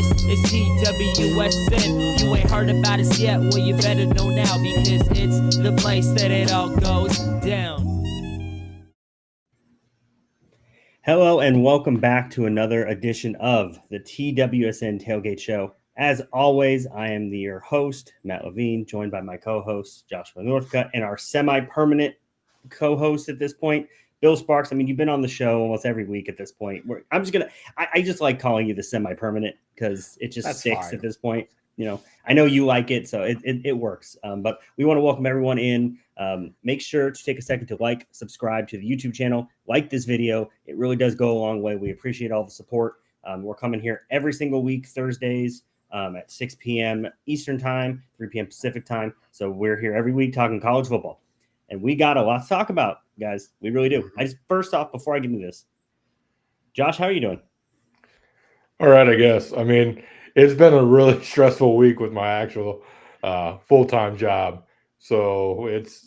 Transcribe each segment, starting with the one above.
This is TWSN. You ain't heard about us yet, well you better know now, because it's the place that it all goes down. Hello and welcome back to another edition of the TWSN Tailgate Show. As always, I am your host, Matt Levine, joined by my co-host, Joshua Northcutt, and our semi-permanent co-host at this point, Bill Sparks. I mean, you've been on the show almost every week at this point. I just like calling you the semi-permanent because it just sticks at this point. You know, I know you like it, so it works. But we want to welcome everyone in. Make sure to take a second to like, subscribe to the YouTube channel, like this video. It really does go a long way. We appreciate all the support. We're coming here every single week, Thursdays at 6 p.m. Eastern time, 3 p.m. Pacific time. So we're here every week talking college football. And we got a lot to talk about, guys. We really do. First off, before I get into this, Josh, how are you doing? All right, I guess. I mean, it's been a really stressful week with my actual full-time job. So it's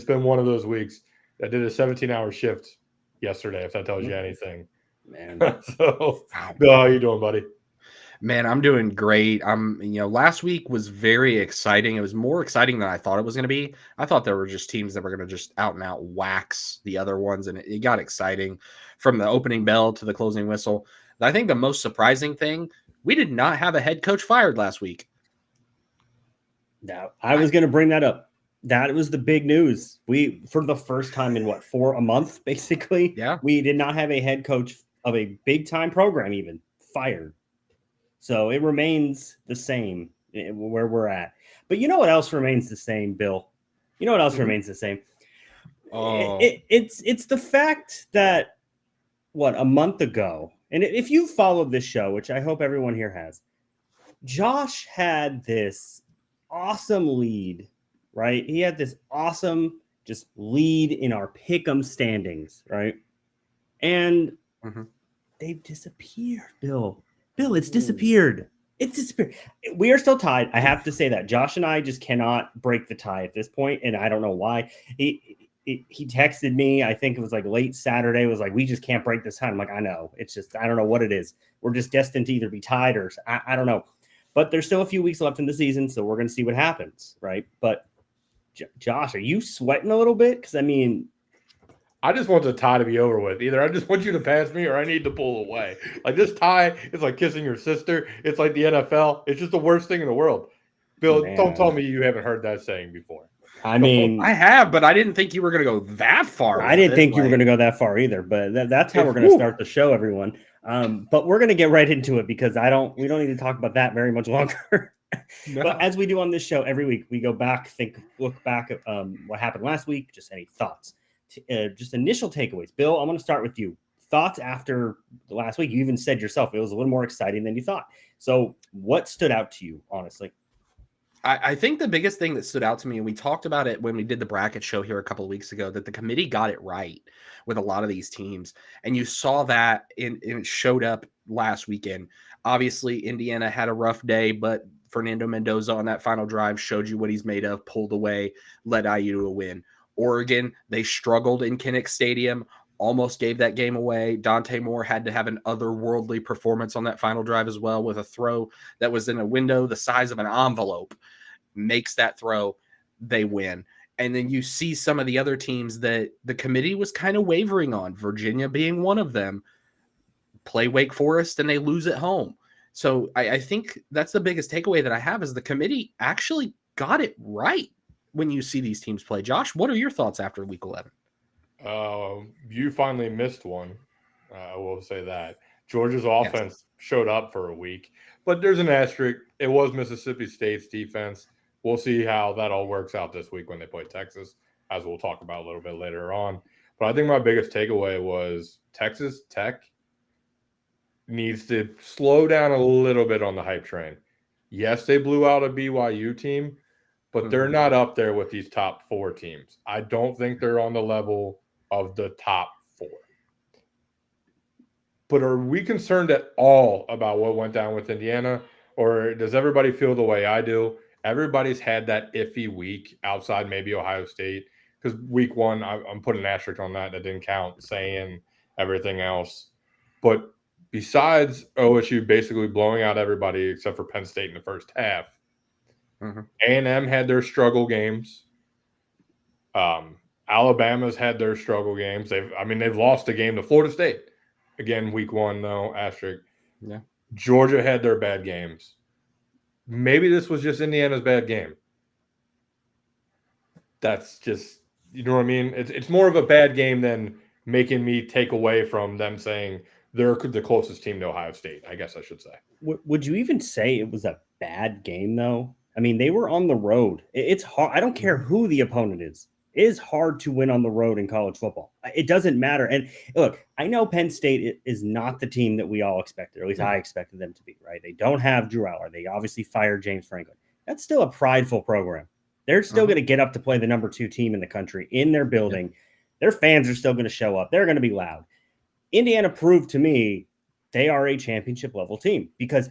been one of those weeks. I did a 17-hour shift yesterday, if that tells you anything. Man. So, Bill, how you doing, buddy? Man, I'm doing great. Last week was very exciting. It was more exciting than I thought it was going to be. I thought there were just teams that were going to just out and out wax the other ones, and it got exciting from the opening bell to the closing whistle. I think the most surprising thing, we did not have a head coach fired last week. Now, I was going to bring that up. That was the big news. We, for the first time in for a month, basically, we did not have a head coach of a big-time program even fired. So it remains the same where we're at. But you know what else remains the same, Bill? You know what else remains the same? It's the fact that, a month ago, and if you followed this show, which I hope everyone here has, Josh had this awesome lead, right? He had this awesome just lead in our pick'em standings, right? And they've disappeared, Bill. Bill, it's disappeared. It's disappeared. We are still tied. I have to say that. Josh and I just cannot break the tie at this point, and I don't know why. He texted me, I think it was like late Saturday, was like, we just can't break this tie. I'm like, I know. It's just, I don't know what it is. We're just destined to either be tied or I don't know. But there's still a few weeks left in the season, so we're going to see what happens, right? But Josh, are you sweating a little bit? Because, I mean, I just want the tie to be over with. Either I just want you to pass me or I need to pull away. Like, this tie is like kissing your sister. It's like the NFL. It's just the worst thing in the world. Bill, don't tell me you haven't heard that saying before. I mean, I have, but I didn't think you were going to go that far. I didn't think you were going to go that far either, but that's how we're going to start the show, everyone. But we're going to get right into it because we don't need to talk about that very much longer. No. But as we do on this show every week, we go back, look back at what happened last week, just any thoughts. Just initial takeaways. Bill, I'm going to start with you. Thoughts after the last week? You even said yourself it was a little more exciting than you thought. So what stood out to you, honestly? I think the biggest thing that stood out to me, and we talked about it when we did the bracket show here a couple of weeks ago, that the committee got it right with a lot of these teams. And you saw that it showed up last weekend. Obviously, Indiana had a rough day, but Fernando Mendoza on that final drive showed you what he's made of, pulled away, led IU to a win. Oregon, they struggled in Kinnick Stadium, almost gave that game away. Dante Moore had to have an otherworldly performance on that final drive as well, with a throw that was in a window the size of an envelope. Makes that throw, they win. And then you see some of the other teams that the committee was kind of wavering on, Virginia being one of them, play Wake Forest and they lose at home. So I think that's the biggest takeaway that I have is the committee actually got it right when you see these teams play. Josh, what are your thoughts after week 11? You finally missed one. I will say that. Georgia's offense showed up for a week, but there's an asterisk. It was Mississippi State's defense. We'll see how that all works out this week when they play Texas, as we'll talk about a little bit later on. But I think my biggest takeaway was Texas Tech needs to slow down a little bit on the hype train. Yes, they blew out a BYU team, but they're not up there with these top four teams. I don't think they're on the level of the top four. But are we concerned at all about what went down with Indiana? Or does everybody feel the way I do? Everybody's had that iffy week outside maybe Ohio State. Because week one, I'm putting an asterisk on that. That didn't count, saying everything else. But besides OSU basically blowing out everybody except for Penn State in the first half, A&M had their struggle games. Alabama's had their struggle games. They've lost a game to Florida State. Again, week 1, though, asterisk. Yeah. Georgia had their bad games. Maybe this was just Indiana's bad game. That's just, you know what I mean? It's more of a bad game than making me take away from them saying they're the closest team to Ohio State, I guess I should say. Would you even say it was a bad game, though? I mean, they were on the road. It's hard. I don't care who the opponent is. It is hard to win on the road in college football. It doesn't matter. And look, I know Penn State is not the team that we all expected, or at least I expected them to be, right? They don't have Drew Aller. They obviously fired James Franklin. That's still a prideful program. They're still going to get up to play the number 2 team in the country in their building. Their fans are still going to show up. They're going to be loud. Indiana proved to me they are a championship level team because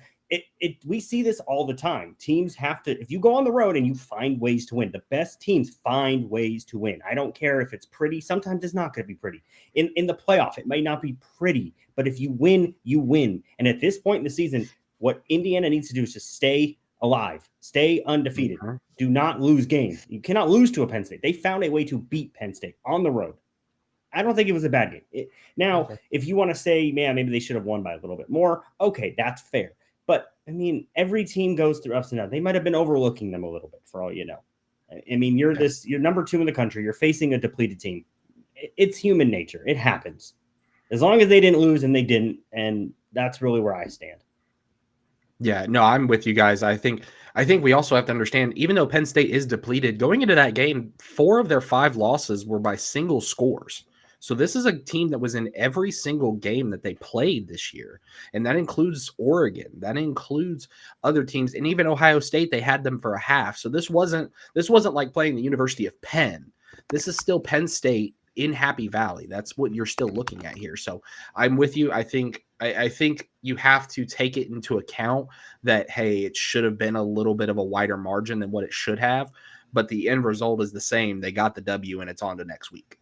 we see this all the time. Teams have to, if you go on the road and you find ways to win, the best teams find ways to win. I don't care if it's pretty. Sometimes it's not going to be pretty. In the playoff, it might not be pretty, but if you win, you win. And at this point in the season, what Indiana needs to do is just stay alive, stay undefeated. Do not lose games. You cannot lose to a Penn State. They found a way to beat Penn State on the road. I don't think it was a bad game. If you want to say, man, maybe they should have won by a little bit more, okay, that's fair. But, I mean, every team goes through ups and downs. They might have been overlooking them a little bit for all you know. I mean, you're number 2 in the country. You're facing a depleted team. It's human nature. It happens. As long as they didn't lose, and they didn't, and that's really where I stand. Yeah, no, I'm with you guys. I think we also have to understand, even though Penn State is depleted, going into that game, 4 of their 5 losses were by single scores. So this is a team that was in every single game that they played this year. And that includes Oregon. That includes other teams. And even Ohio State, they had them for a half. So this wasn't like playing the University of Penn. This is still Penn State in Happy Valley. That's what you're still looking at here. So I'm with you. I think you have to take it into account that, hey, it should have been a little bit of a wider margin than what it should have. But the end result is the same. They got the W, and it's on to next week.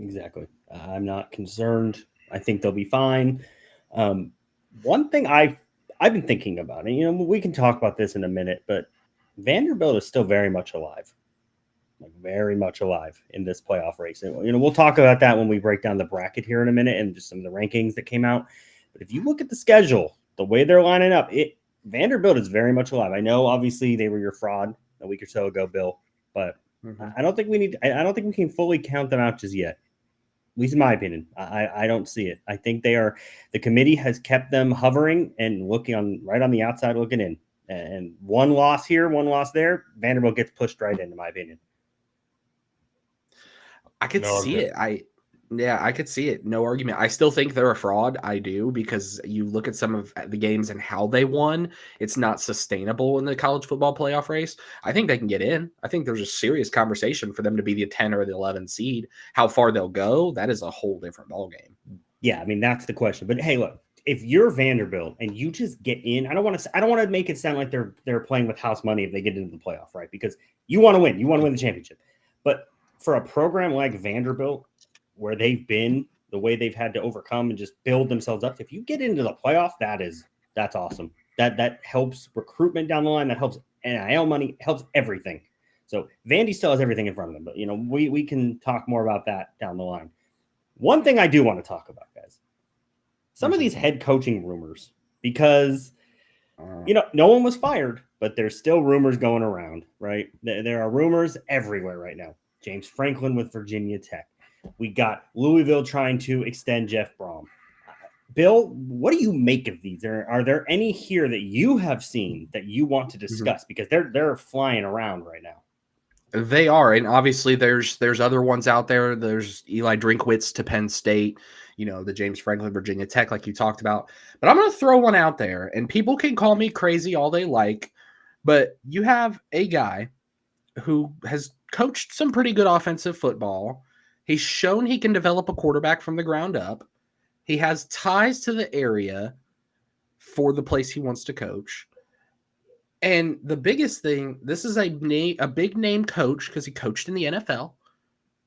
Exactly. I'm not concerned. I think they'll be fine. One thing I've been thinking about, and we can talk about this in a minute, but Vanderbilt is still very much alive, very much alive in this playoff race. And we'll talk about that when we break down the bracket here in a minute and just some of the rankings that came out. But if you look at the schedule, the way they're lining up, Vanderbilt is very much alive. I know, obviously, they were your fraud a week or so ago, Bill, but I don't think we can fully count them out just yet. At least in my opinion, I don't see it. I think the committee has kept them hovering and looking right on the outside looking in. And one loss here, one loss there, Vanderbilt gets pushed right in my opinion. I could see it. I could see it. No argument. I still think they're a fraud. I do, because you look at some of the games and how they won. It's not sustainable in the college football playoff race. I think they can get in. I think there's a serious conversation for them to be the 10 or the 11 seed. How far they'll go, that is a whole different ballgame. Yeah, I mean, that's the question. But hey, look, if you're Vanderbilt and you just get in, I don't want to make it sound like they're playing with house money if they get into the playoff, right? Because you want to win. You want to win the championship. But for a program like Vanderbilt, where they've been, the way they've had to overcome and just build themselves up, if you get into the playoff, that's awesome. That helps recruitment down the line. That helps NIL money, helps everything. So Vandy still has everything in front of them, but we can talk more about that down the line. One thing I do want to talk about, guys, some of these head coaching rumors, because no one was fired, but there's still rumors going around, right? There are rumors everywhere right now. James Franklin with Virginia Tech. We got Louisville trying to extend Jeff Brom. Bill, what do you make of these? Are there any here that you have seen that you want to discuss? Because they're flying around right now. They are, and obviously there's other ones out there. There's Eli Drinkwitz to Penn State, the James Franklin, Virginia Tech, like you talked about. But I'm going to throw one out there, and people can call me crazy all they like, but you have a guy who has coached some pretty good offensive football. He's shown he can develop a quarterback from the ground up. He has ties to the area for the place he wants to coach. And the biggest thing, this is a big name coach, because he coached in the NFL,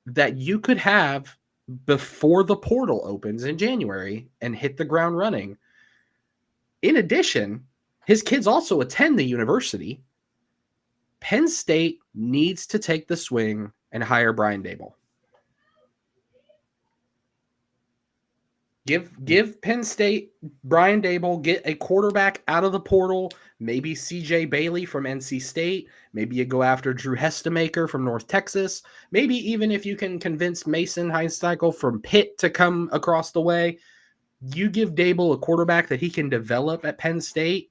that you could have before the portal opens in January and hit the ground running. In addition, his kids also attend the university. Penn State needs to take the swing and hire Brian Dable. Give Penn State Brian Dable, get a quarterback out of the portal, maybe CJ Bailey from NC State, maybe you go after Drew Hestemaker from North Texas, maybe even if you can convince Mason Heinsteichel from Pitt to come across the way, you give Dable a quarterback that he can develop at Penn State,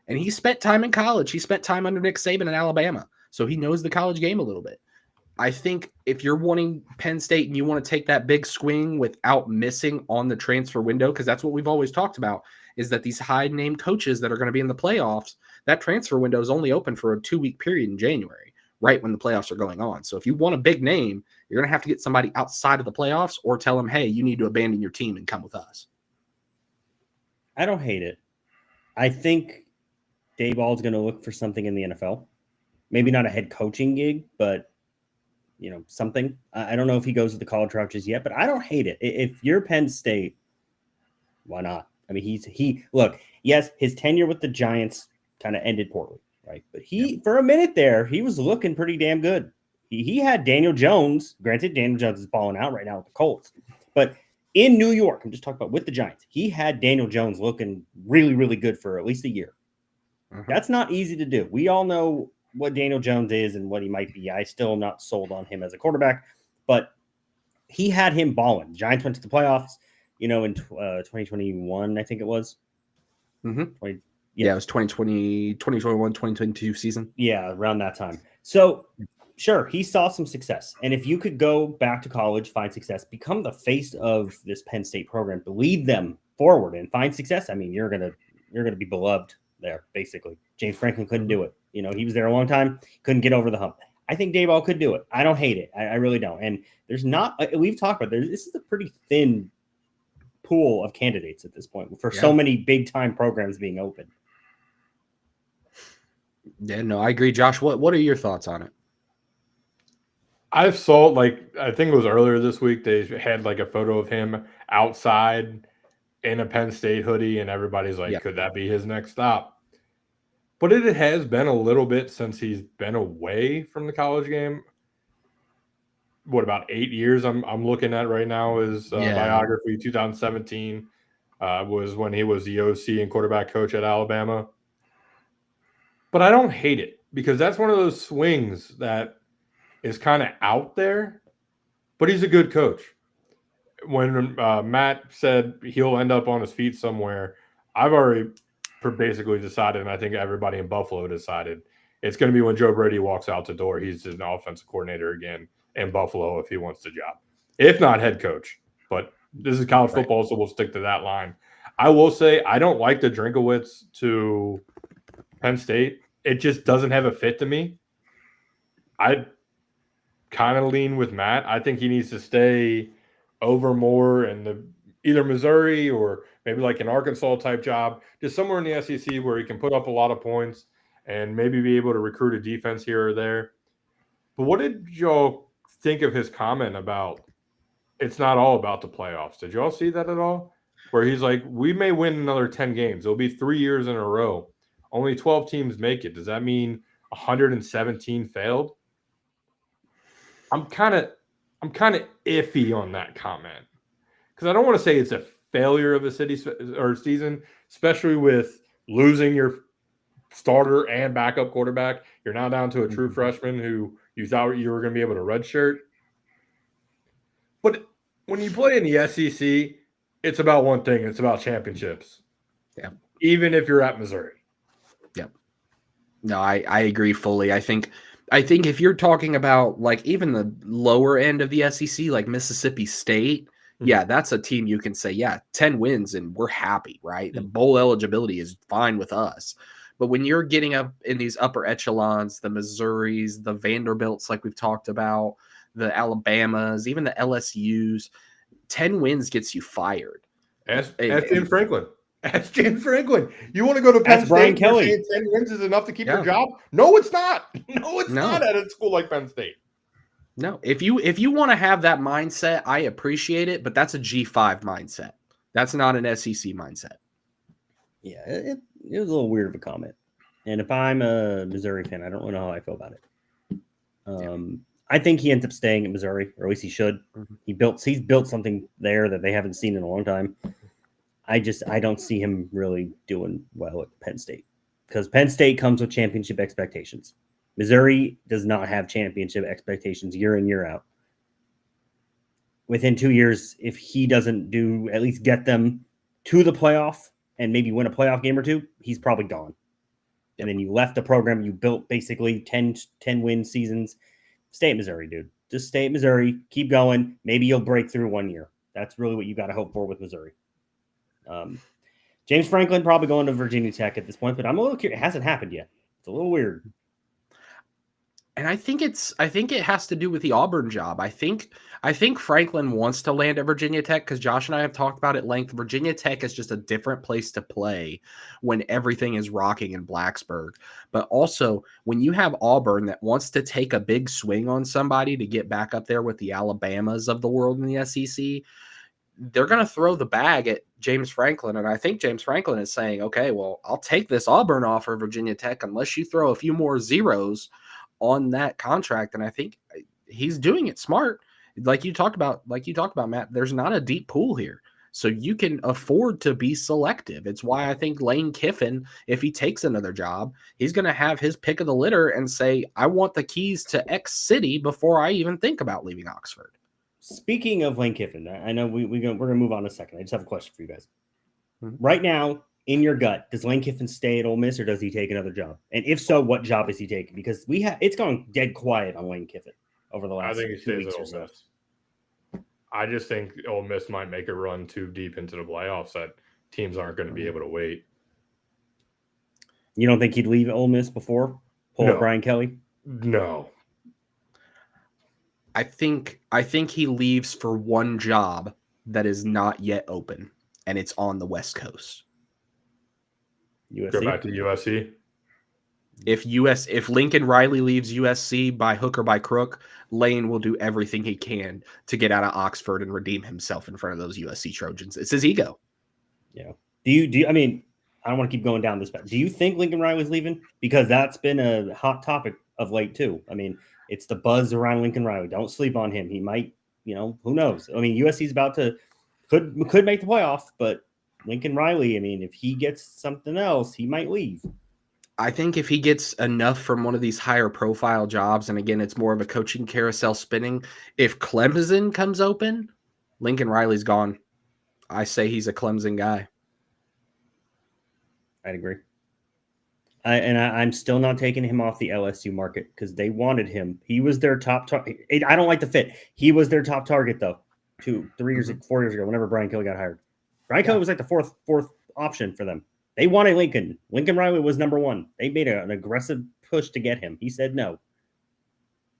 and he spent time in college. He spent time under Nick Saban in Alabama, so he knows the college game a little bit. I think if you're wanting Penn State and you want to take that big swing without missing on the transfer window, because that's what we've always talked about, is that these high-name coaches that are going to be in the playoffs, that transfer window is only open for a 2-week period in January, right when the playoffs are going on. So if you want a big name, you're going to have to get somebody outside of the playoffs or tell them, hey, you need to abandon your team and come with us. I don't hate it. I think Dayball's going to look for something in the NFL. Maybe not a head coaching gig, but something. I don't know if he goes to the college route just yet, but I don't hate it. If you're Penn State, why not? I mean, look, yes, his tenure with the Giants kind of ended poorly, right? But for a minute there, he was looking pretty damn good. He had Daniel Jones. Granted, Daniel Jones is balling out right now with the Colts, but in New York, I'm just talking about with the Giants, he had Daniel Jones looking really, really good for at least a year. Mm-hmm. That's not easy to do. We all know what Daniel Jones is and what he might be. I still am not sold on him as a quarterback, but he had him balling. The Giants went to the playoffs, in 2021, I think it was. Mm-hmm. Yeah, it was 2020, 2021, 2022 season. Yeah, around that time. So, sure, he saw some success. And if you could go back to college, find success, become the face of this Penn State program, to lead them forward and find success, I mean, you're gonna be beloved there, basically. James Franklin couldn't do it. He was there a long time, couldn't get over the hump. I think Dayball could do it. I don't hate it. I really don't. And there's not, we've talked about this is a pretty thin pool of candidates at this point for so many big time programs being open. Yeah, no, I agree. Josh, what are your thoughts on it? I saw, I think it was earlier this week, they had a photo of him outside in a Penn State hoodie, and everybody's like, could that be his next stop? But it has been a little bit since he's been away from the college game. What, about 8 years? I'm looking at right now his biography. 2017 was when he was the OC and quarterback coach at Alabama. But I don't hate it, because that's one of those swings that is kind of out there, but he's a good coach. When Matt said he'll end up on his feet somewhere, I've already basically decided, and I think everybody in Buffalo decided, it's going to be when Joe Brady walks out the door. He's an offensive coordinator again in Buffalo if he wants the job, if not head coach. But this is college football, so we'll stick to that line. I will say I don't like the Drinkowitz to Penn State. It just doesn't have a fit to me. I kind of lean with Matt. I think he needs to stay over more in either Missouri or maybe an Arkansas type job, just somewhere in the SEC where he can put up a lot of points and maybe be able to recruit a defense here or there. But what did y'all think of his comment about it's not all about the playoffs? Did y'all see that at all? Where he's like, we may win another 10 games. It'll be 3 years in a row. Only 12 teams make it. Does that mean 117 failed? I'm kind of iffy on that comment, because I don't want to say it's a failure of a season, especially with losing your starter and backup quarterback. You're now down to a true freshman who you thought you were going to be able to redshirt. But when you play in the SEC, it's about one thing. It's about championships. Yeah. Even if you're at Missouri. Yep. No, I agree fully. I think if you're talking about even the lower end of the SEC, like Mississippi State, yeah, that's a team you can say, 10 wins and we're happy, right? The bowl eligibility is fine with us. But when you're getting up in these upper echelons, the Missouris, the Vanderbilts, like we've talked about, the Alabamas, even the LSUs, 10 wins gets you fired. Ask James Franklin. Ask James Franklin. You want to go to Penn State? Brian Kelly. 10 wins is enough to keep your job? No, it's not. No, it's not at a school like Penn State. No, if you want to have that mindset, I appreciate it, but that's a G5 mindset. That's not an SEC mindset. Yeah, it was a little weird of a comment. And if I'm a Missouri fan, I don't know how I feel about it. I think he ends up staying at Missouri, or at least he should. Mm-hmm. He's built something there that they haven't seen in a long time. I don't see him really doing well at Penn State, because Penn State comes with championship expectations. Missouri does not have championship expectations year in, year out. Within 2 years, if he doesn't do at least get them to the playoff and maybe win a playoff game or two, he's probably gone. And then you left the program you built basically 10 win seasons. Stay at Missouri, dude. Just stay at Missouri. Keep going. Maybe you'll break through 1 year. That's really what you got to hope for with Missouri. James Franklin probably going to Virginia Tech at this point, but I'm a little curious. It hasn't happened yet. It's a little weird. And I think it has to do with the Auburn job. I think Franklin wants to land at Virginia Tech because Josh and I have talked about at length. Virginia Tech is just a different place to play when everything is rocking in Blacksburg. But also when you have Auburn that wants to take a big swing on somebody to get back up there with the Alabamas of the world in the SEC, they're going to throw the bag at James Franklin. And I think James Franklin is saying, okay, well, I'll take this Auburn offer, Virginia Tech, unless you throw a few more zeros on that contract. And I think he's doing it smart. Like you talked about, Matt, there's not a deep pool here. So you can afford to be selective. It's why I think Lane Kiffin, if he takes another job, he's going to have his pick of the litter and say, I want the keys to X city before I even think about leaving Oxford. Speaking of Lane Kiffin, I know we're going to move on in a second. I just have a question for you guys. Mm-hmm. Right now, in your gut, does Lane Kiffin stay at Ole Miss or does he take another job? And if so, what job is he taking? Because it's gone dead quiet on Lane Kiffin over the last 2 weeks. I think he stays at Ole Miss. I just think Ole Miss might make a run too deep into the playoffs that teams aren't going to be able to wait. You don't think he'd leave Ole Miss before Brian Kelly? No. I think he leaves for one job that is not yet open, and it's on the West Coast. USC? Go back to USC. If Lincoln Riley leaves USC by hook or by crook, Lane will do everything he can to get out of Oxford and redeem himself in front of those USC Trojans. It's his ego. Yeah. Do you? I mean, I don't want to keep going down this path. Do you think Lincoln Riley's leaving? Because that's been a hot topic of late too. I mean, it's the buzz around Lincoln Riley. Don't sleep on him. He might, who knows? I mean, USC's about to could make the playoff, but Lincoln Riley, I mean, if he gets something else, he might leave. I think if he gets enough from one of these higher profile jobs, and again, it's more of a coaching carousel spinning. If Clemson comes open, Lincoln Riley's gone. I say he's a Clemson guy. I'd agree. I'm still not taking him off the LSU market because they wanted him. He was their top target. I don't like the fit. He was their top target though. 4 years ago, whenever Brian Kelly got hired. Brian Kelly was like the fourth option for them. They wanted Lincoln. Lincoln Riley was number one. They made an aggressive push to get him. He said no.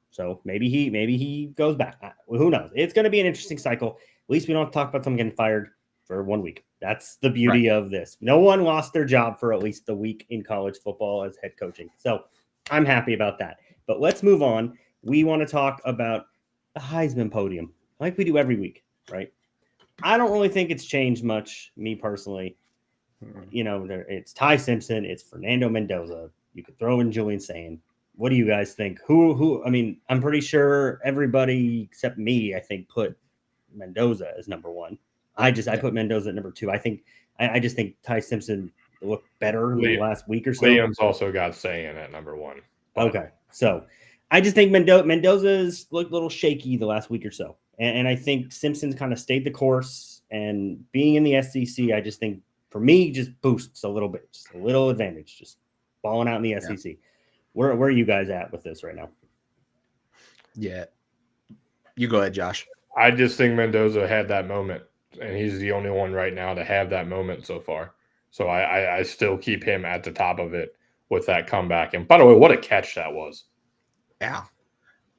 So maybe he goes back. Who knows? It's going to be an interesting cycle. At least we don't have to talk about someone getting fired for 1 week. That's the beauty of this. No one lost their job for at least a week in college football as head coaching. So I'm happy about that. But let's move on. We want to talk about the Heisman podium like we do every week, right? I don't really think it's changed much, me personally. It's Ty Simpson, it's Fernando Mendoza. You could throw in Julian Sayin. What do you guys think? Who? I mean, I'm pretty sure everybody except me, I think, put Mendoza as number one. I put Mendoza at number two. I just think Ty Simpson looked better in the last week or so. Liam's also got Sayin at number one. Okay, so I just think Mendoza's looked a little shaky the last week or so, and I think Simpson's kind of stayed the course. And being in the SEC, I just think, for me, just boosts a little bit, just a little advantage, just balling out in the SEC. Where are you guys at with this right now? Yeah. You go ahead, Josh. I just think Mendoza had that moment, and he's the only one right now to have that moment so far. So I still keep him at the top of it with that comeback. And by the way, what a catch that was. Yeah,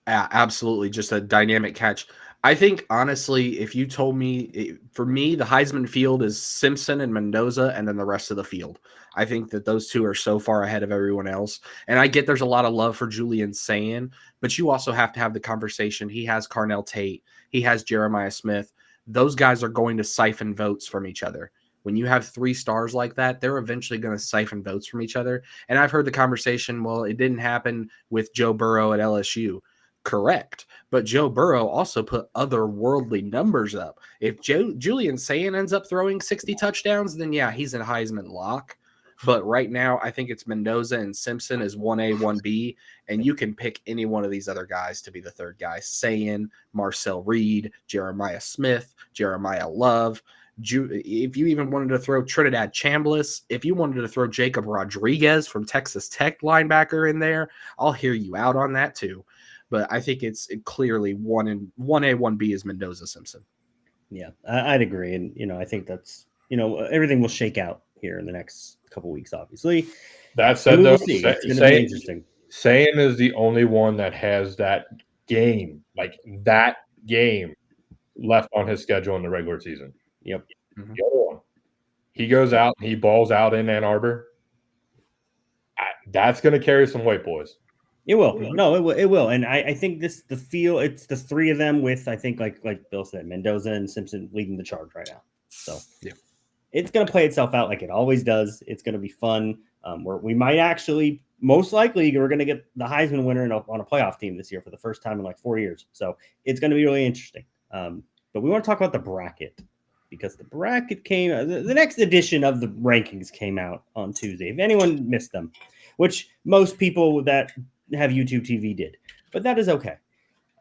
absolutely. Just a dynamic catch. I think, honestly, if you told me, for me, the Heisman field is Simpson and Mendoza and then the rest of the field. I think that those two are so far ahead of everyone else. And I get there's a lot of love for Julian Sayin, but you also have to have the conversation. He has Carnell Tate. He has Jeremiah Smith. Those guys are going to siphon votes from each other. When you have 3 stars like that, they're eventually going to siphon votes from each other. And I've heard the conversation, well, it didn't happen with Joe Burrow at LSU. Correct. But Joe Burrow also put otherworldly numbers up. If Julian Sayin ends up throwing 60 touchdowns, then yeah, he's a Heisman lock. But right now, I think it's Mendoza and Simpson as 1A, 1B, and you can pick any one of these other guys to be the third guy. Sayin, Marcel Reed, Jeremiah Smith, Jeremiah Love. If you even wanted to throw Trinidad Chambliss, if you wanted to throw Jacob Rodriguez from Texas Tech linebacker in there, I'll hear you out on that too. But I think it's clearly 1A, 1B is Mendoza Simpson. Yeah, I'd agree. And, I think that's, everything will shake out here in the next couple weeks, obviously. That said, We'll though, see. It's going to be interesting. Sayin is the only one that has that game left on his schedule in the regular season. Yep. The other one, he goes out and he balls out in Ann Arbor. That's going to carry some weight, boys. It will. No, it will. And I think it's the 3 of them with, I think, like Bill said, Mendoza and Simpson leading the charge right now. So yeah, it's going to play itself out like it always does. It's going to be fun. We might actually, most likely, we're going to get the Heisman winner on a playoff team this year for the first time in like 4 years. So it's going to be really interesting. But we want to talk about the bracket because the bracket came, the next edition of the rankings came out on Tuesday. If anyone missed them, which most people that have YouTube TV did, but that is okay.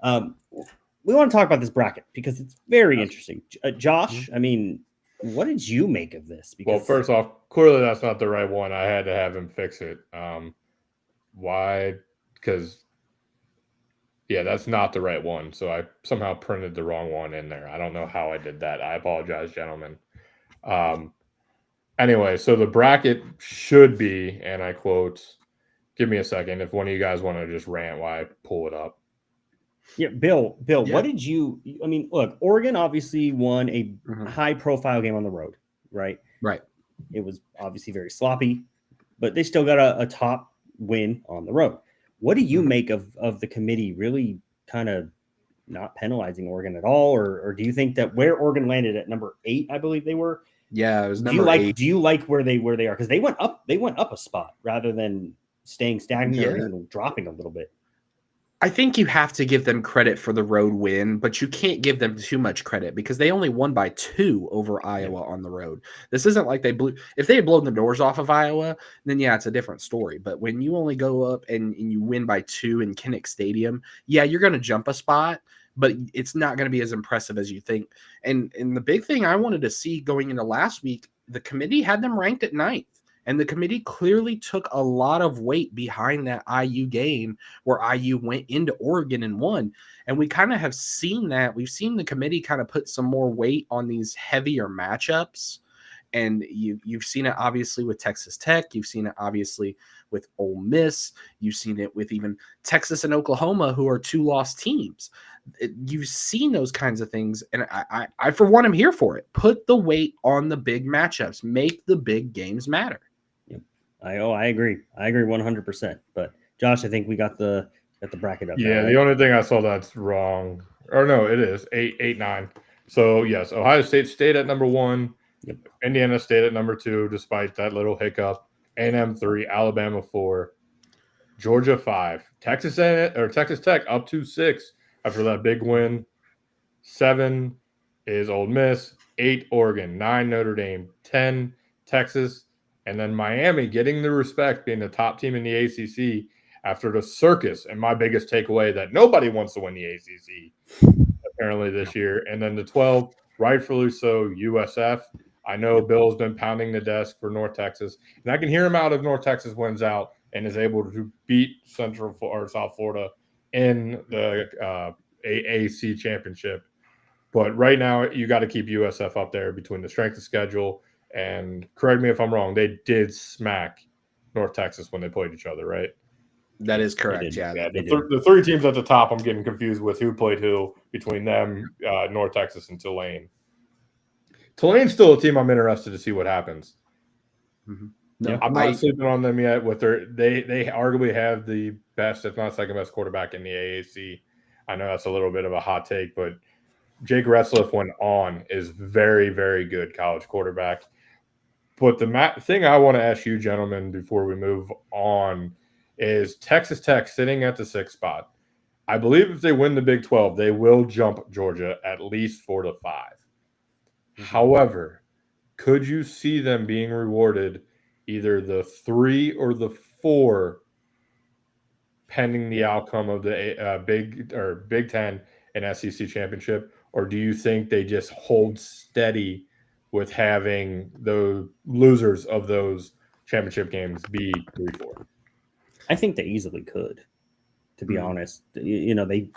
We want to talk about this bracket because it's very interesting. Josh, I mean, what did you make of this? Well, first off, clearly that's not the right one. I had to have him fix it. Why? Because, yeah, that's not the right one. So I somehow printed the wrong one in there. I don't know how I did that. I apologize, gentlemen. Anyway, so the bracket should be, and I quote, give me a second if one of you guys want to just rant while I pull it up. Yeah, Bill, what did you – I mean, look, Oregon obviously won a high-profile game on the road, right? Right. It was obviously very sloppy, but they still got a top win on the road. What do you make of the committee really kind of not penalizing Oregon at all? Or do you think that where Oregon landed at number 8, I believe they were? Yeah, it was number 8. Do you like where they are? Because they went up a spot rather than staying stagnant or even dropping a little bit. I think you have to give them credit for the road win, but you can't give them too much credit because they only won by 2 over Iowa on the road. This isn't like if they had blown the doors off of Iowa, then yeah, it's a different story. But when you only go up and you win by 2 in Kinnick Stadium, yeah, you're going to jump a spot, but it's not going to be as impressive as you think. And the big thing I wanted to see going into last week, the committee had them ranked at 9th. And the committee clearly took a lot of weight behind that IU game where IU went into Oregon and won. And we kind of have seen that. We've seen the committee kind of put some more weight on these heavier matchups. And you've seen it obviously with Texas Tech. You've seen it obviously with Ole Miss. You've seen it with even Texas and Oklahoma, who are 2 lost teams. You've seen those kinds of things. And I for one, am here for it. Put the weight on the big matchups. Make the big games matter. I agree. I agree 100%. But Josh, I think we got the bracket up. Yeah, there, right? The only thing I saw that's wrong, or no, it is 8, 9. So yes, Ohio State stayed at number 1. Yep. Indiana stayed at number 2, despite that little hiccup. A&M 3, Alabama 4, Georgia 5, Texas Tech up to 6 after that big win. 7 is Ole Miss, 8 Oregon, 9 Notre Dame, 10 Texas. And then Miami getting the respect, being the top team in the ACC after the circus. And my biggest takeaway that nobody wants to win the ACC apparently this year. And then the 12, rightfully so, USF. I know Bill's been pounding the desk for North Texas, and I can hear him out if North Texas wins out and is able to beat Central or South Florida in the AAC championship. But right now, you got to keep USF up there between the strength of schedule. And correct me if I'm wrong, they did smack North Texas when they played each other, right? That is correct, yeah. The 3 teams at the top, I'm getting confused with who played who between them, North Texas, and Tulane. Tulane's still a team I'm interested to see what happens. Mm-hmm. No, I'm not sleeping on them yet. They arguably have the best, if not second best, quarterback in the AAC. I know that's a little bit of a hot take, but Jake Retzlaff, when on, is very, very good college quarterback. But the thing I want to ask you, gentlemen, before we move on, is Texas Tech sitting at the 6th spot. I believe if they win the Big 12, they will jump Georgia at least 4-5. Mm-hmm. However, could you see them being rewarded either the 3 or the 4 pending the outcome of the Big 10 and SEC championship? Or do you think they just hold steady with having the losers of those championship games be 3-4? I think they easily could, to be honest. You know, they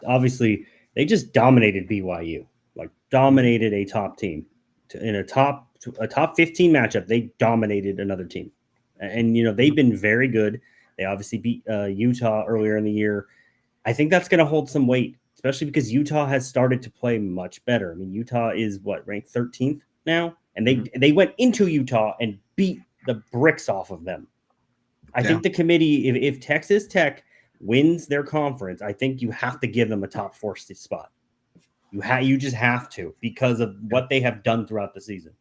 just dominated BYU, like dominated a top team in a top 15 matchup. They dominated another team, and you know they've been very good. They obviously beat Utah earlier in the year. I think that's going to hold some weight, especially because Utah has started to play much better. I mean, Utah is ranked 13th now, and they went into Utah and beat the bricks off of them. I think the committee, if Texas Tech wins their conference, I think you have to give them a top 4 spot. You just have to, because of what they have done throughout the season.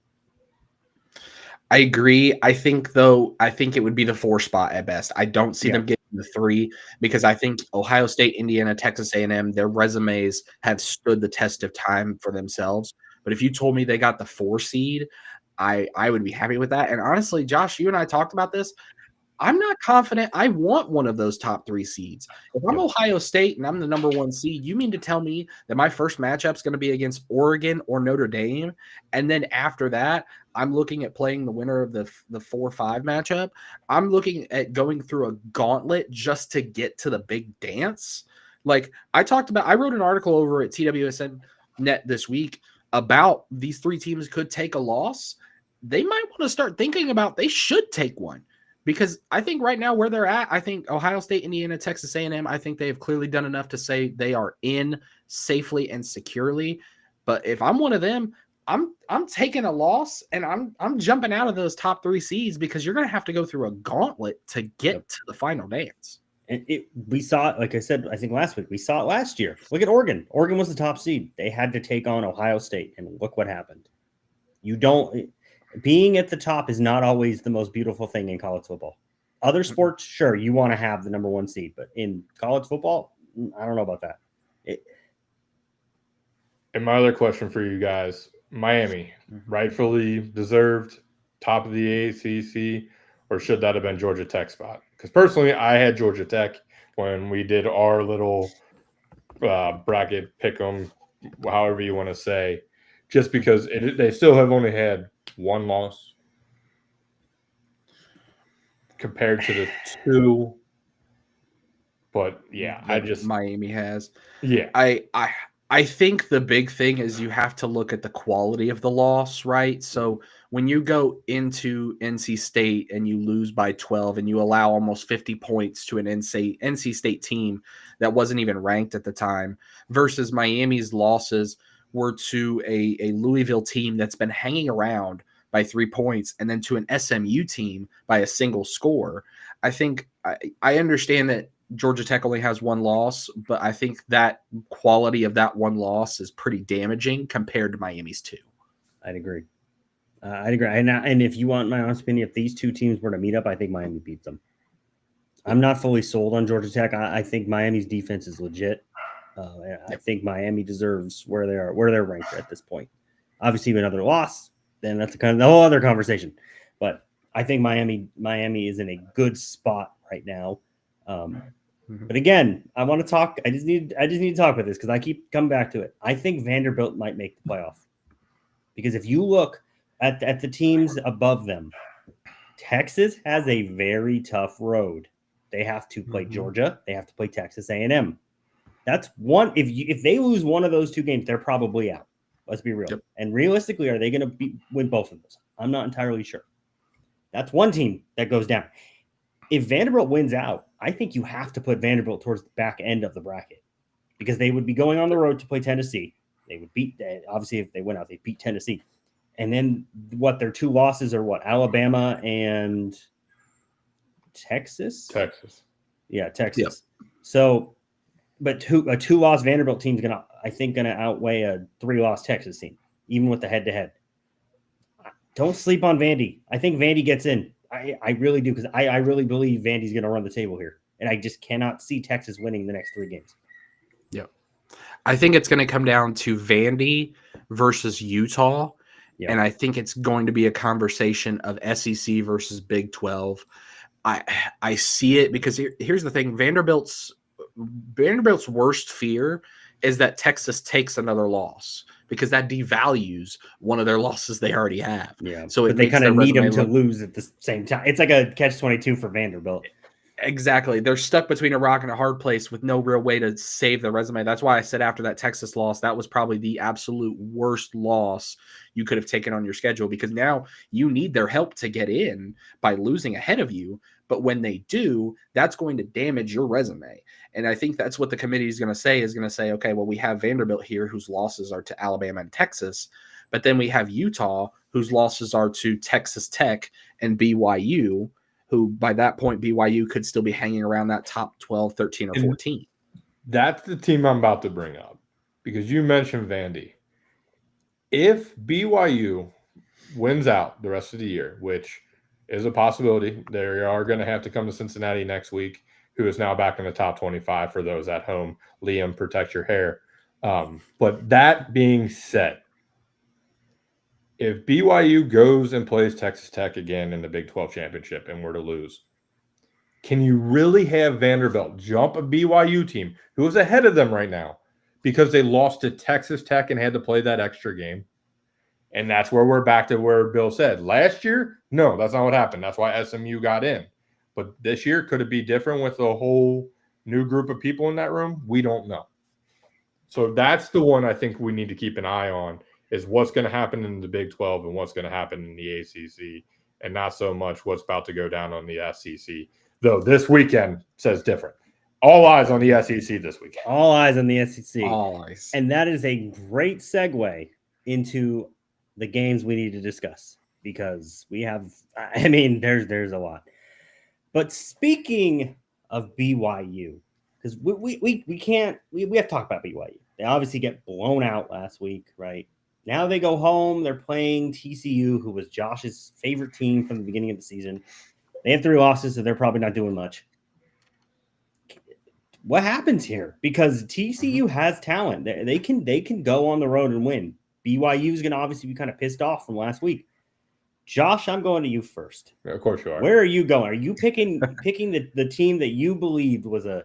I agree. I think it would be the 4 spot at best. I don't see them getting the 3 because I think Ohio State, Indiana, Texas A&M, their resumes have stood the test of time for themselves. But if you told me they got the 4 seed, I would be happy with that. And honestly, Josh, you and I talked about this. I'm not confident I want one of those top 3 seeds. If I'm Ohio State and I'm the number 1 seed, you mean to tell me that my first matchup is going to be against Oregon or Notre Dame? And then after that, I'm looking at playing the winner of the 4-5 matchup. I'm looking at going through a gauntlet just to get to the big dance. Like I wrote an article over at TWSN Net this week about these 3 teams could take a loss. They might want to start thinking about they should take one. Because I think right now where they're at, I think Ohio State, Indiana, Texas A&M, I think they have clearly done enough to say they are in safely and securely. But if I'm one of them, I'm taking a loss and I'm jumping out of those top 3 seeds because you're going to have to go through a gauntlet to get to the final dance. And we saw it, like I said, I think last week, we saw it last year. Look at Oregon. Oregon was the top seed. They had to take on Ohio State, and look what happened. Being at the top is not always the most beautiful thing in college football. Other sports, sure, you want to have the number 1 seed, but in college football, I don't know about that. And my other question for you guys, Miami, rightfully deserved top of the ACC, or should that have been Georgia Tech spot? Because personally, I had Georgia Tech when we did our little bracket pick 'em, however you want to say, just because they still have only had 1 loss compared to the 2. But Miami has. Yeah. I think the big thing is you have to look at the quality of the loss, right? So when you go into NC State and you lose by 12 and you allow almost 50 points to an NC State team that wasn't even ranked at the time versus Miami's losses were to a Louisville team that's been hanging around by 3 points and then to an SMU team by a single score. I think I understand that Georgia Tech only has 1 loss, but I think that quality of that 1 loss is pretty damaging compared to Miami's 2. I'd agree. And if you want my honest opinion, if these 2 teams were to meet up, I think Miami beats them. I'm not fully sold on Georgia Tech. I think Miami's defense is legit. I think Miami deserves where they're ranked at this point. Obviously, another loss, then that's kind of the whole other conversation. But I think Miami is in a good spot right now. But again, I want to talk. I just need to talk about this because I keep coming back to it. I think Vanderbilt might make the playoff because if you look at the teams above them, Texas has a very tough road. They have to play Georgia. They have to play Texas A&M. That's one. If they lose one of those 2 games, they're probably out. Let's be real. Yep. And realistically, are they going to win both of those? I'm not entirely sure. That's one team that goes down. If Vanderbilt wins out, I think you have to put Vanderbilt towards the back end of the bracket because they would be going on the road to play Tennessee. They would beat, obviously, if they went out, they beat Tennessee. And then their 2 losses are Alabama and Texas? Texas. Yeah, Texas. Yep. So, but a 2-loss Vanderbilt team is going to outweigh a 3-loss Texas team, even with the head-to-head. don't sleep on Vandy. I think Vandy gets in. I really do, because I really believe Vandy's going to run the table here. And I just cannot see Texas winning the next 3 games. Yeah. I think it's going to come down to Vandy versus Utah. Yeah. And I think it's going to be a conversation of SEC versus Big 12. I see it because here's the thing. Vanderbilt's worst fear is that Texas takes another loss, because that devalues one of their losses they already have. Yeah. So but they kind of need them to lose at the same time. It's like a catch-22 for Vanderbilt. Exactly. They're stuck between a rock and a hard place with no real way to save their resume. That's why I said after that Texas loss, that was probably the absolute worst loss you could have taken on your schedule, because now you need their help to get in by losing ahead of you. But when they do, that's going to damage your resume. And I think that's what the committee is going to say, okay, well, we have Vanderbilt here whose losses are to Alabama and Texas, but then we have Utah whose losses are to Texas Tech and BYU, who by that point, BYU could still be hanging around that top 12, 13, or 14. That's the team I'm about to bring up, because you mentioned Vandy. If BYU wins out the rest of the year, which is a possibility, they are going to have to come to Cincinnati next week, who is now back in the top 25 for those at home. Liam, protect your hair. But that being said, if BYU goes and plays Texas Tech again in the Big 12 championship and were to lose, can you really have Vanderbilt jump a BYU team who is ahead of them right now because they lost to Texas Tech and had to play that extra game? And that's where we're back to where Bill said. Last year, no, that's not what happened. That's why SMU got in. But this year, could it be different with a whole new group of people in that room? We don't know. So that's the one I think we need to keep an eye on, is what's going to happen in the Big 12 and what's going to happen in the ACC, and not so much what's about to go down on the SEC. Though this weekend says different. All eyes on the SEC this weekend. All eyes on the SEC. All eyes. And that is a great segue into the games we need to discuss, because we have, I mean, there's a lot. But speaking of BYU, because we have to talk about BYU. They obviously get blown out last week, right? Now they go home. They're playing TCU, who was Josh's favorite team from the beginning of the season. They have 3 losses, so they're probably not doing much. What happens here? Because TCU has talent. They can go on the road and win. BYU is going to obviously be kind of pissed off from last week. Josh, I'm going to you first. Of course you are. Where are you going? Are you picking the team that you believed was a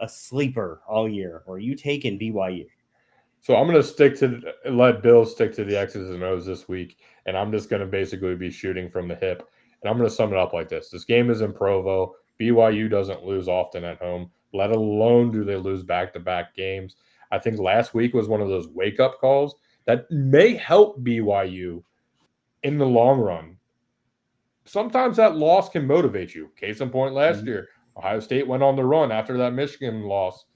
sleeper all year, or are you taking BYU? So I'm going to let Bill stick to the X's and O's this week, and I'm just going to basically be shooting from the hip. And I'm going to sum it up like this. This game is in Provo. BYU doesn't lose often at home, let alone do they lose back-to-back games. I think last week was one of those wake-up calls that may help BYU in the long run. Sometimes that loss can motivate you. Case in point, last year, Ohio State went on the run after that Michigan loss.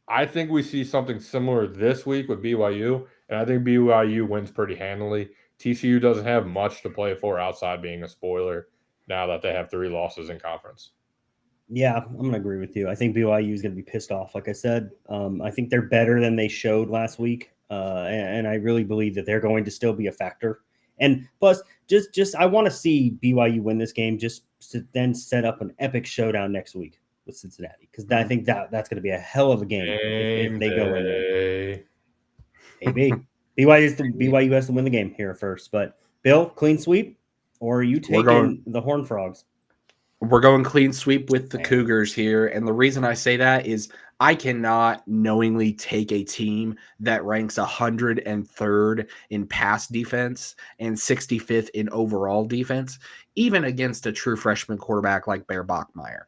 I think we see something similar this week with BYU, and I think BYU wins pretty handily. TCU doesn't have much to play for outside being a spoiler now that they have 3 losses in conference. Yeah, I'm going to agree with you. I think BYU is going to be pissed off, like I said. I think they're better than they showed last week, and I really believe that they're going to still be a factor. And plus, just I want to see BYU win this game just to then set up an epic showdown next week with Cincinnati, because I think that's going to be a hell of a game if they go in there. Maybe BYU has to win the game here first. But Bill, clean sweep, or are you taking the Horned Frogs? We're going clean sweep with the Cougars here. And the reason I say that is I cannot knowingly take a team that ranks 103rd in pass defense and 65th in overall defense, even against a true freshman quarterback like Bear Bachmeier.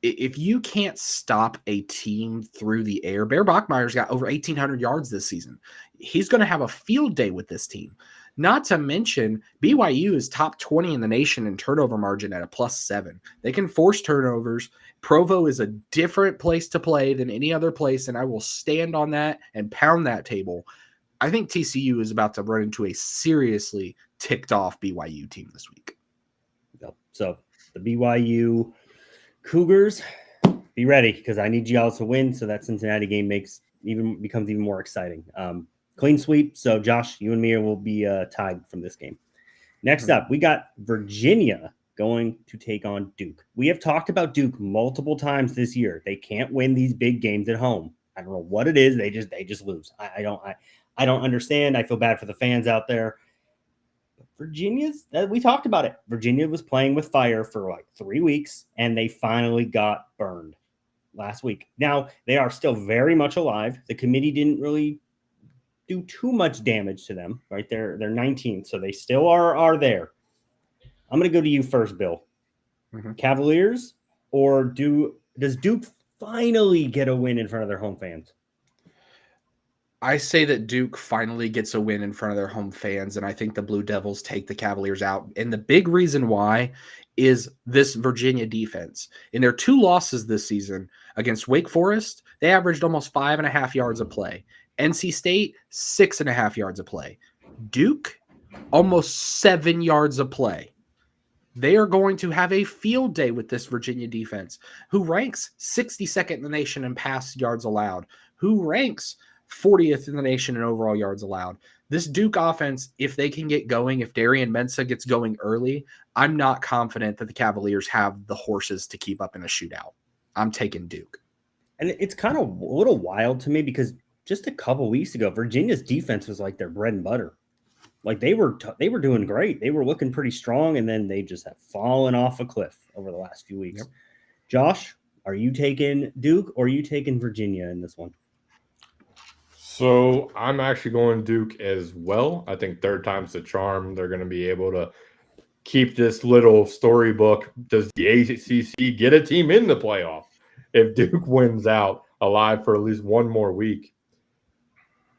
If you can't stop a team through the air, Bear Bachmeier's got over 1,800 yards this season. He's going to have a field day with this team. Not to mention, BYU is top 20 in the nation in turnover margin at a +7. They can force turnovers. Provo is a different place to play than any other place, and I will stand on that and pound that table. I think TCU is about to run into a seriously ticked off BYU team this week. So the BYU Cougars, be ready, because I need y'all to win so that Cincinnati game becomes even more exciting. clean sweep. So Josh, you and me will be tied from this game. Next up, we got Virginia going to take on Duke. We have talked about Duke multiple times this year. They can't win these big games at home. I don't know what it is. They just lose. I don't understand. I feel bad for the fans out there. Virginia's, we talked about it. Virginia was playing with fire for like 3 weeks, and they finally got burned last week. Now, they are still very much alive. The committee didn't really do too much damage to them, right? They're 19th, so they still are there. I'm going to go to you first, Bill. Cavaliers, or does Duke finally get a win in front of their home fans? I say that Duke finally gets a win in front of their home fans, and I think the Blue Devils take the Cavaliers out. And the big reason why is this Virginia defense. In their 2 losses this season against Wake Forest, they averaged almost 5.5 yards a play. NC State, 6.5 yards a play. Duke, almost 7 yards a play. They are going to have a field day with this Virginia defense, who ranks 62nd in the nation in pass yards allowed, who ranks 40th in the nation in overall yards allowed. This Duke offense, if they can get going, if Darian Mensah gets going early, I'm not confident that the Cavaliers have the horses to keep up in a shootout. I'm taking Duke. And it's kind of a little wild to me because just a couple weeks ago, Virginia's defense was like their bread and butter. Like they were doing great. They were looking pretty strong, and then they just have fallen off a cliff over the last few weeks. Yep. Josh, are you taking Duke or are you taking Virginia in this one? So I'm actually going Duke as well. I think third time's the charm. They're going to be able to keep this little storybook. Does the ACC get a team in the playoff if Duke wins out alive for at least one more week?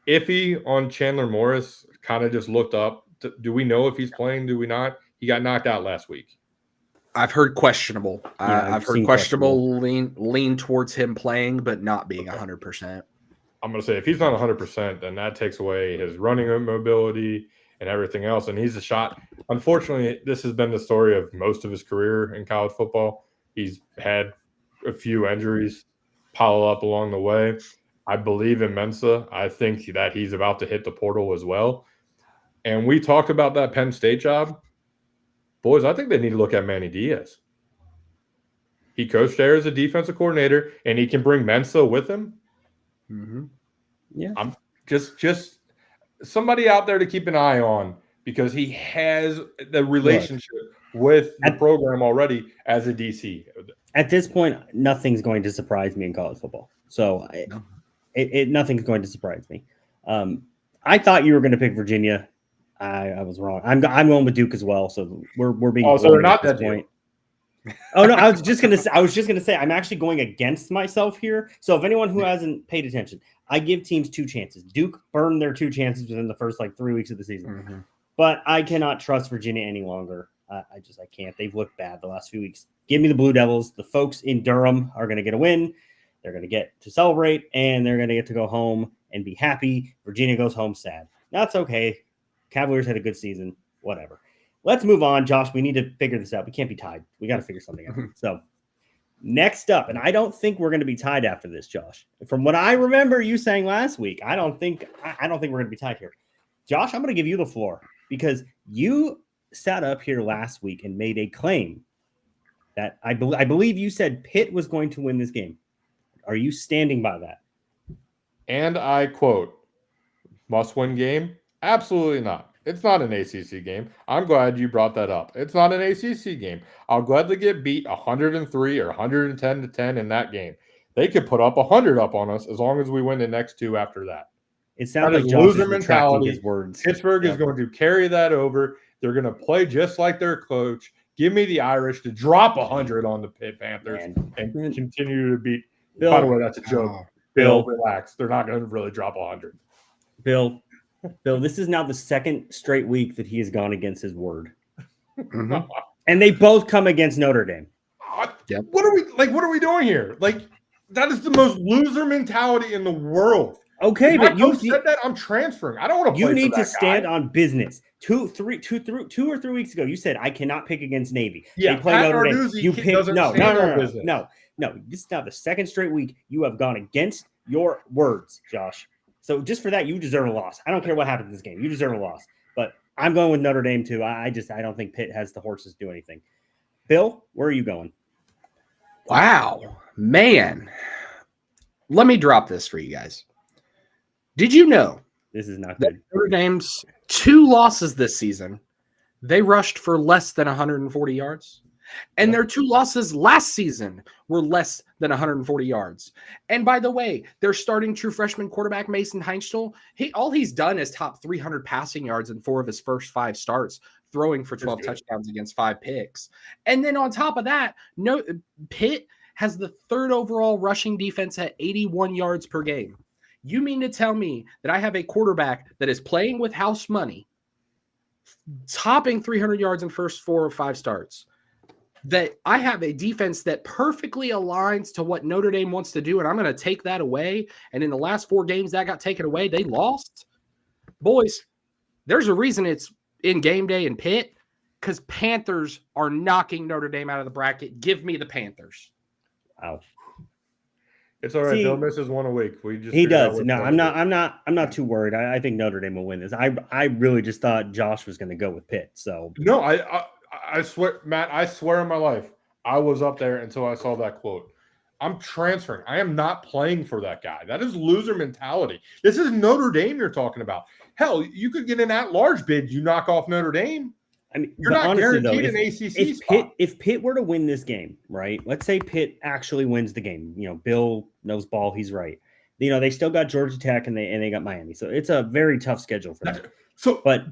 Iffy on Chandler Morris, kind of just looked up. Do we know if he's playing? Do we not? He got knocked out last week. I've heard questionable. I've heard questionable lean towards him playing, but not being 100%. I'm going to say if he's not 100%, then that takes away his running mobility and everything else. And he's a shot. Unfortunately, this has been the story of most of his career in college football. He's had a few injuries pile up along the way. I believe in Mensah. I think that he's about to hit the portal as well. And we talked about that Penn State job. Boys, I think they need to look at Manny Diaz. He coached there as a defensive coordinator, and he can bring Mensah with him. Mm-hmm. Yeah, I'm just somebody out there to keep an eye on because he has the relationship with the program already as a DC. At this point, nothing's going to surprise me in college football. So nothing's going to surprise me. I thought you were going to pick Virginia. I was wrong. I'm going with Duke as well. So we're being. Oh, so they're not that point. Oh no, I was just gonna say I'm actually going against myself here. So if anyone who hasn't paid attention, I give teams 2 chances. Duke burned their 2 chances within the first 3 weeks of the season, but I cannot trust Virginia any longer. I can't. They've looked bad the last few weeks. Give me the Blue Devils. The folks in Durham are going to get a win. They're going to get to celebrate, and they're going to get to go home and be happy. Virginia goes home sad. That's okay. Cavaliers had a good season. Whatever. Let's move on, Josh. We need to figure this out. We can't be tied. We got to figure something out. So next up, and I don't think we're going to be tied after this, Josh. From what I remember you saying last week, I don't think we're going to be tied here. Josh, I'm going to give you the floor because you sat up here last week and made a claim that I believe you said Pitt was going to win this game. Are you standing by that? And I quote, must-win game? Absolutely not. It's not an ACC game. I'm glad you brought that up. It's not an ACC game. I'll gladly get beat 103 or 110 to 10 in that game. They could put up 100 up on us as long as we win the next 2 after that. It sounds like Josh is mentality. His words. Pittsburgh is going to carry that over. They're going to play just like their coach. Give me the Irish to drop 100 on the Pitt Panthers and continue to beat. Bill, by the way, that's a joke. Bill, relax. They're not going to really drop 100. Bill, this is now the 2nd straight week that he has gone against his word. And they both come against Notre Dame. Yep. What are we doing here? That is the most loser mentality in the world. Okay, if but you said that I'm transferring. I don't want to play. You need for that to stand guy. on business. 2 or 3 weeks ago, you said I cannot pick against Navy. Yeah, they play Pat Notre Dame. Narduzzi You picked no. This is now the 2nd straight week you have gone against your words, Josh. So just for that, you deserve a loss. I don't care what happens in this game. You deserve a loss. But I'm going with Notre Dame too. I don't think Pitt has the horses to do anything. Bill, where are you going? Wow, man. Let me drop this for you guys. Did you know This is not that good. Notre Dame's 2 losses this season, they rushed for less than 140 yards? And their 2 losses last season were less than 140 yards. And by the way, their starting true freshman quarterback, Mason Heinzl, all he's done is top 300 passing yards in 4 of his first 5 starts, throwing for 12 touchdowns against 5 picks. And then on top of that, Pitt has the 3rd overall rushing defense at 81 yards per game. You mean to tell me that I have a quarterback that is playing with house money, topping 300 yards in first 4 or 5 starts, that I have a defense that perfectly aligns to what Notre Dame wants to do, and I'm going to take that away? And in the last 4 games that got taken away, they lost? Boys, there's a reason it's in game day in Pitt, because Panthers are knocking Notre Dame out of the bracket. Give me the Panthers. Wow. It's all right. See, Bill misses one a week. We just He figured out does. which No, one I'm it not. is. I'm not too worried. I think Notre Dame will win this. I really just thought Josh was going to go with Pitt. So No, I swear, Matt, I swear on my life, I was up there until I saw that quote. I'm transferring. I am not playing for that guy. That is loser mentality. This is Notre Dame you're talking about. Hell, you could get an at-large bid. You knock off Notre Dame. I mean, You're but not honestly, though, guaranteed an ACC spot. if Pitt were to win this game, right? Let's say Pitt actually wins the game. Bill knows ball. He's right. They still got Georgia Tech and they got Miami. So it's a very tough schedule for them. So, But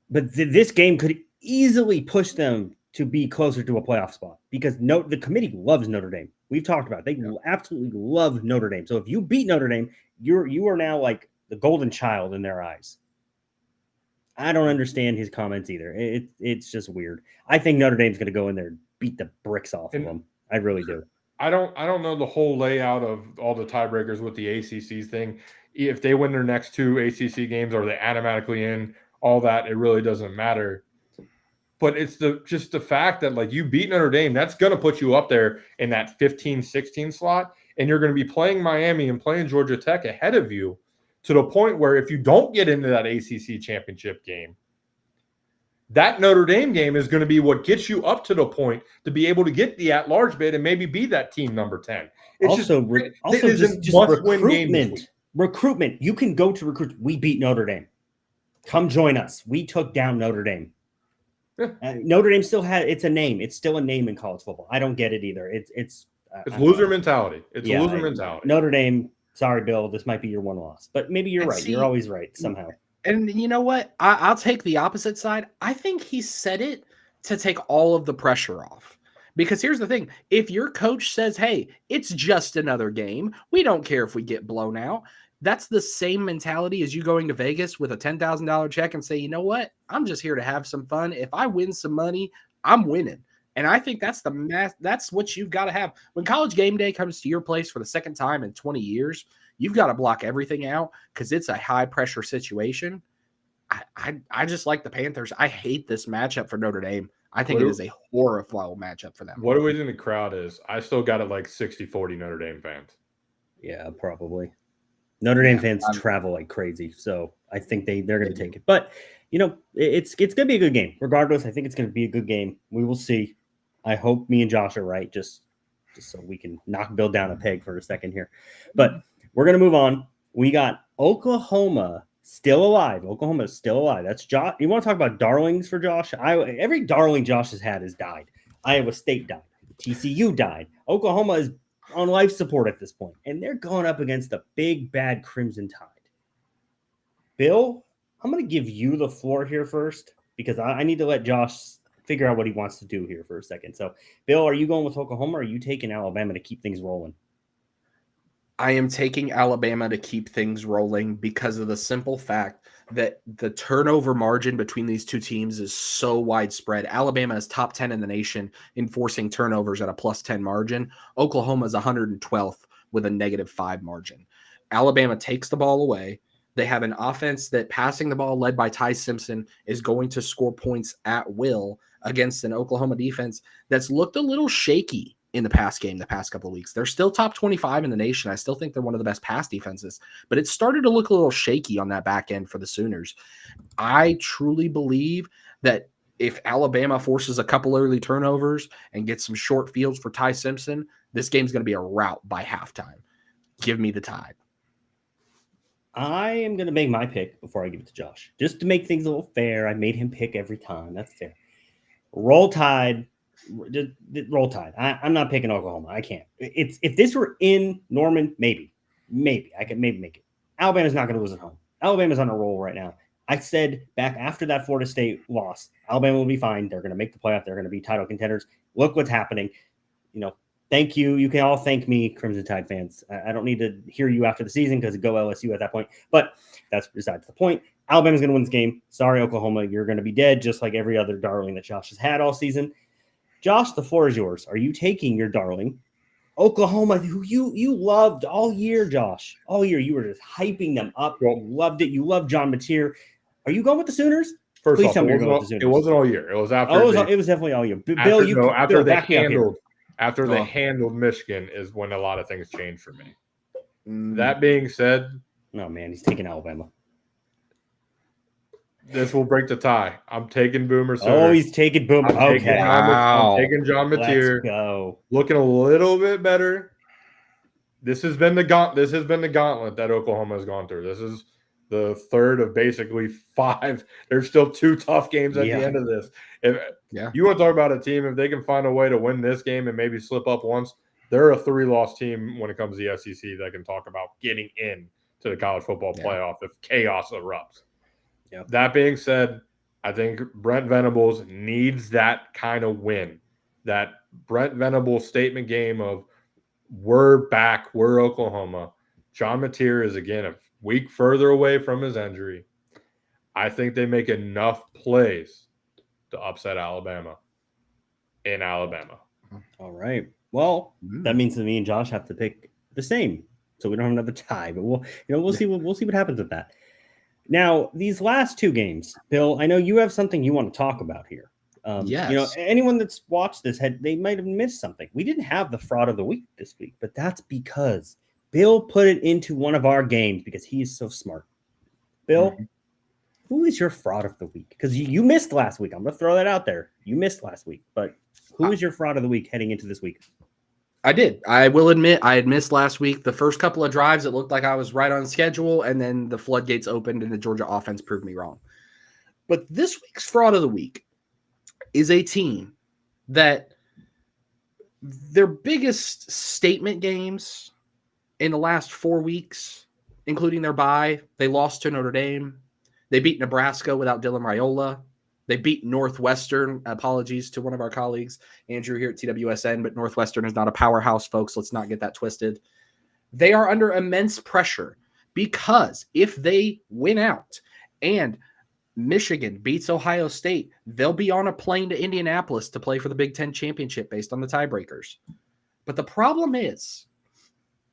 this game could easily push them to be closer to a playoff spot because the committee loves Notre Dame. We've talked about it. They absolutely love Notre Dame. So if you beat Notre Dame, you are now like the golden child in their eyes. I don't understand his comments either. It's just weird. I think Notre Dame's going to go in there and beat the bricks off of them. I really do. I don't know the whole layout of all the tiebreakers with the ACC thing. If they win their next 2 ACC games, are they automatically in? All that, it really doesn't matter. But it's just the fact that like you beat Notre Dame, that's going to put you up there in that 15-16 slot, and you're going to be playing Miami and playing Georgia Tech ahead of you, to the point where if you don't get into that ACC championship game, that Notre Dame game is going to be what gets you up to the point to be able to get the at-large bid and maybe be that team number 10. It's Also, just recruitment. You can go to recruit. We beat Notre Dame. Come join us. We took down Notre Dame. Notre Dame still it's a name. It's still a name in college football. I don't get it either. It's loser mentality. It's a loser mentality. Notre Dame. Sorry, Bill. This might be your one loss, but maybe you're right. You're always right somehow. And you know what? I'll take the opposite side. I think he said it to take all of the pressure off. Because here's the thing. If your coach says, hey, it's just another game, we don't care if we get blown out. That's the same mentality as you going to Vegas with a $10,000 check and say, you know what? I'm just here to have some fun. If I win some money, I'm winning. And I think that's that's what you've got to have. When College Game Day comes to your place for the second time in 20 years, you've got to block everything out because it's a high-pressure situation. I just like the Panthers. I hate this matchup for Notre Dame. I think it is a horrible matchup for them. What do we think the crowd is? I still got it like 60-40 Notre Dame fans. Yeah, probably. Notre Dame fans travel like crazy, so I think they're going to take it. But, it's going to be a good game. Regardless, I think it's going to be a good game. We will see. I hope me and Josh are right, just so we can knock Bill down a peg for a second here. But we're going to move on. We got Oklahoma still alive. Oklahoma is still alive. That's Josh. You want to talk about darlings for Josh? Every darling Josh has had has died. Iowa State died. TCU died. Oklahoma is on life support at this point, and they're going up against the big, bad Crimson Tide. Bill, I'm going to give you the floor here first because I need to let Josh figure out what he wants to do here for a second. So, Bill, are you going with Oklahoma or are you taking Alabama to keep things rolling? I am taking Alabama to keep things rolling because of the simple fact that the turnover margin between these two teams is so widespread. Alabama is top 10 in the nation in forcing turnovers at a plus 10 margin. Oklahoma is 112th with a -5 margin. Alabama takes the ball away. They have an offense that passing the ball led by Ty Simpson is going to score points at will against an Oklahoma defense that's looked a little shaky in the pass game the past couple of weeks. They're still top 25 in the nation. I still think they're one of the best pass defenses, but it started to look a little shaky on that back end for the Sooners. I truly believe that if Alabama forces a couple early turnovers and gets some short fields for Ty Simpson, this game's going to be a rout by halftime. Give me the Tide. I am going to make my pick before I give it to Josh. Just to make things a little fair, I made him pick every time. That's fair. Roll Tide. Roll Tide. I'm not picking Oklahoma. I can't. It's if this were in Norman, maybe I could maybe make it. Alabama's not going to lose at home. Alabama's on a roll right now. I said back after that Florida State loss, Alabama will be fine. They're going to make the playoff. They're going to be title contenders. Look what's happening. Thank you. You can all thank me, Crimson Tide fans. I don't need to hear you after the season because go LSU at that point. But that's besides the point. Alabama's going to win this game. Sorry, Oklahoma. You're going to be dead just like every other darling that Josh has had all season. Josh, the floor is yours. Are you taking your darling, Oklahoma, who you loved all year, Josh? All year. You were just hyping them up. You loved it. You loved John Mateer. Are you going with the Sooners? First Please off, tell me you're going with the Sooners. It wasn't all year. It was after. It was definitely all year. Bill, after they back me up here. After they handled Michigan is when a lot of things changed for me. That being said, no man, he's taking Alabama. This will break the tie. I'm taking Boomer Sooner. Oh, he's taking Boomer. Okay, I'm taking John Mateer. Let's go. Looking a little bit better. This has been the gauntlet that Oklahoma has gone through. This is the third of basically 5. There's still 2 tough games at the end of this. If you want to talk about a team, if they can find a way to win this game and maybe slip up once, they're a 3-loss team when it comes to the SEC that can talk about getting in to the college football playoff if chaos erupts. Yep. That being said, I think Brent Venables needs that kind of win. That Brent Venables statement game of we're back, we're Oklahoma. John Mateer is, again, a week further away from his injury. I think they make enough plays to upset Alabama in Alabama. All right. Well, that means that me and Josh have to pick the same, so we don't have another tie. But we'll see what happens with that. Now, these last 2 games, Bill, I know you have something you want to talk about here. Yes. Anyone that's watched this they might have missed something. We didn't have the fraud of the week this week, but that's because Bill put it into one of our games because he is so smart. Bill, who is your fraud of the week? Because you missed last week. I'm going to throw that out there. You missed last week, but who is your fraud of the week heading into this week? I did. I will admit I had missed last week. The first couple of drives, it looked like I was right on schedule, and then the floodgates opened and the Georgia offense proved me wrong. But this week's fraud of the week is a team that their biggest statement games in the last 4 weeks, including their bye, they lost to Notre Dame. They beat Nebraska without Dylan Raiola. They beat Northwestern. Apologies to one of our colleagues, Andrew, here at TWSN, but Northwestern is not a powerhouse, folks. Let's not get that twisted. They are under immense pressure because if they win out and Michigan beats Ohio State, they'll be on a plane to Indianapolis to play for the Big Ten championship based on the tiebreakers. But the problem is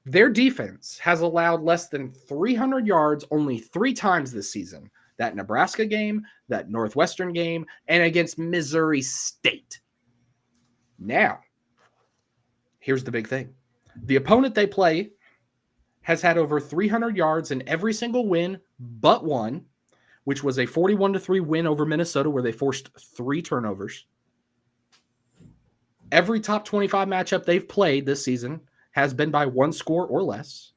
their defense has allowed less than 300 yards only 3 times this season. That Nebraska game, that Northwestern game, and against Missouri State. Now, here's the big thing. The opponent they play has had over 300 yards in every single win but one, which was a 41-3 win over Minnesota where they forced 3 turnovers. Every top 25 matchup they've played this season has been by 1 score or less.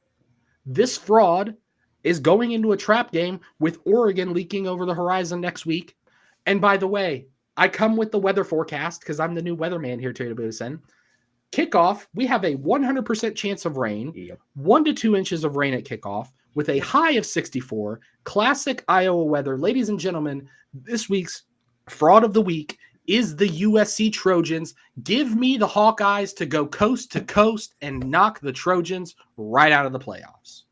This fraud is going into a trap game with Oregon leaking over the horizon next week. And by the way, I come with the weather forecast because I'm the new weatherman here to WSN. Kickoff, we have a 100% chance of rain, 1 to 2 inches of rain at kickoff with a high of 64. Classic Iowa weather. Ladies and gentlemen, this week's fraud of the week is the USC Trojans. Give me the Hawkeyes to go coast to coast and knock the Trojans right out of the playoffs.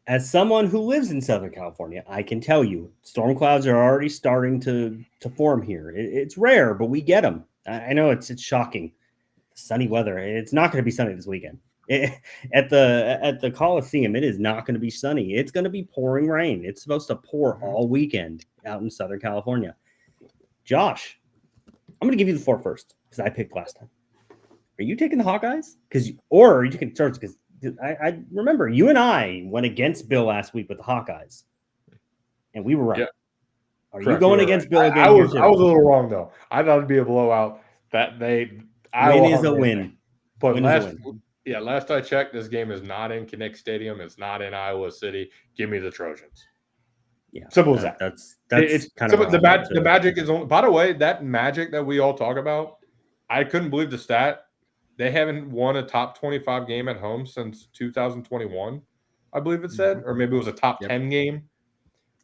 As someone who lives in Southern California, I can tell you storm clouds are already starting to form here. It's rare, but we get them. I know it's shocking. Sunny weather. It's not going to be sunny this weekend. At the Coliseum, it is not going to be sunny. It's going to be pouring rain. It's supposed to pour all weekend out in Southern California. Josh, I'm going to give you the floor first because I picked last time. Are you taking the Hawkeyes? Or are you taking Chargers? Because I remember you and I went against Bill last week with the Hawkeyes, and we were right. Yeah. Are Correct, you going were against right. Bill again? I was a little wrong though. I thought it'd be a blowout. Win is a win. But Win is a win. last I checked, this game is not in Kinnick Stadium. It's not in Iowa City. Give me the Trojans. Yeah, simple as that. That's It's kind of the magic is on. By the way, that magic that we all talk about, I couldn't believe the stat. They haven't won a top 25 game at home since 2021, I believe it said, or maybe it was a top 10 game.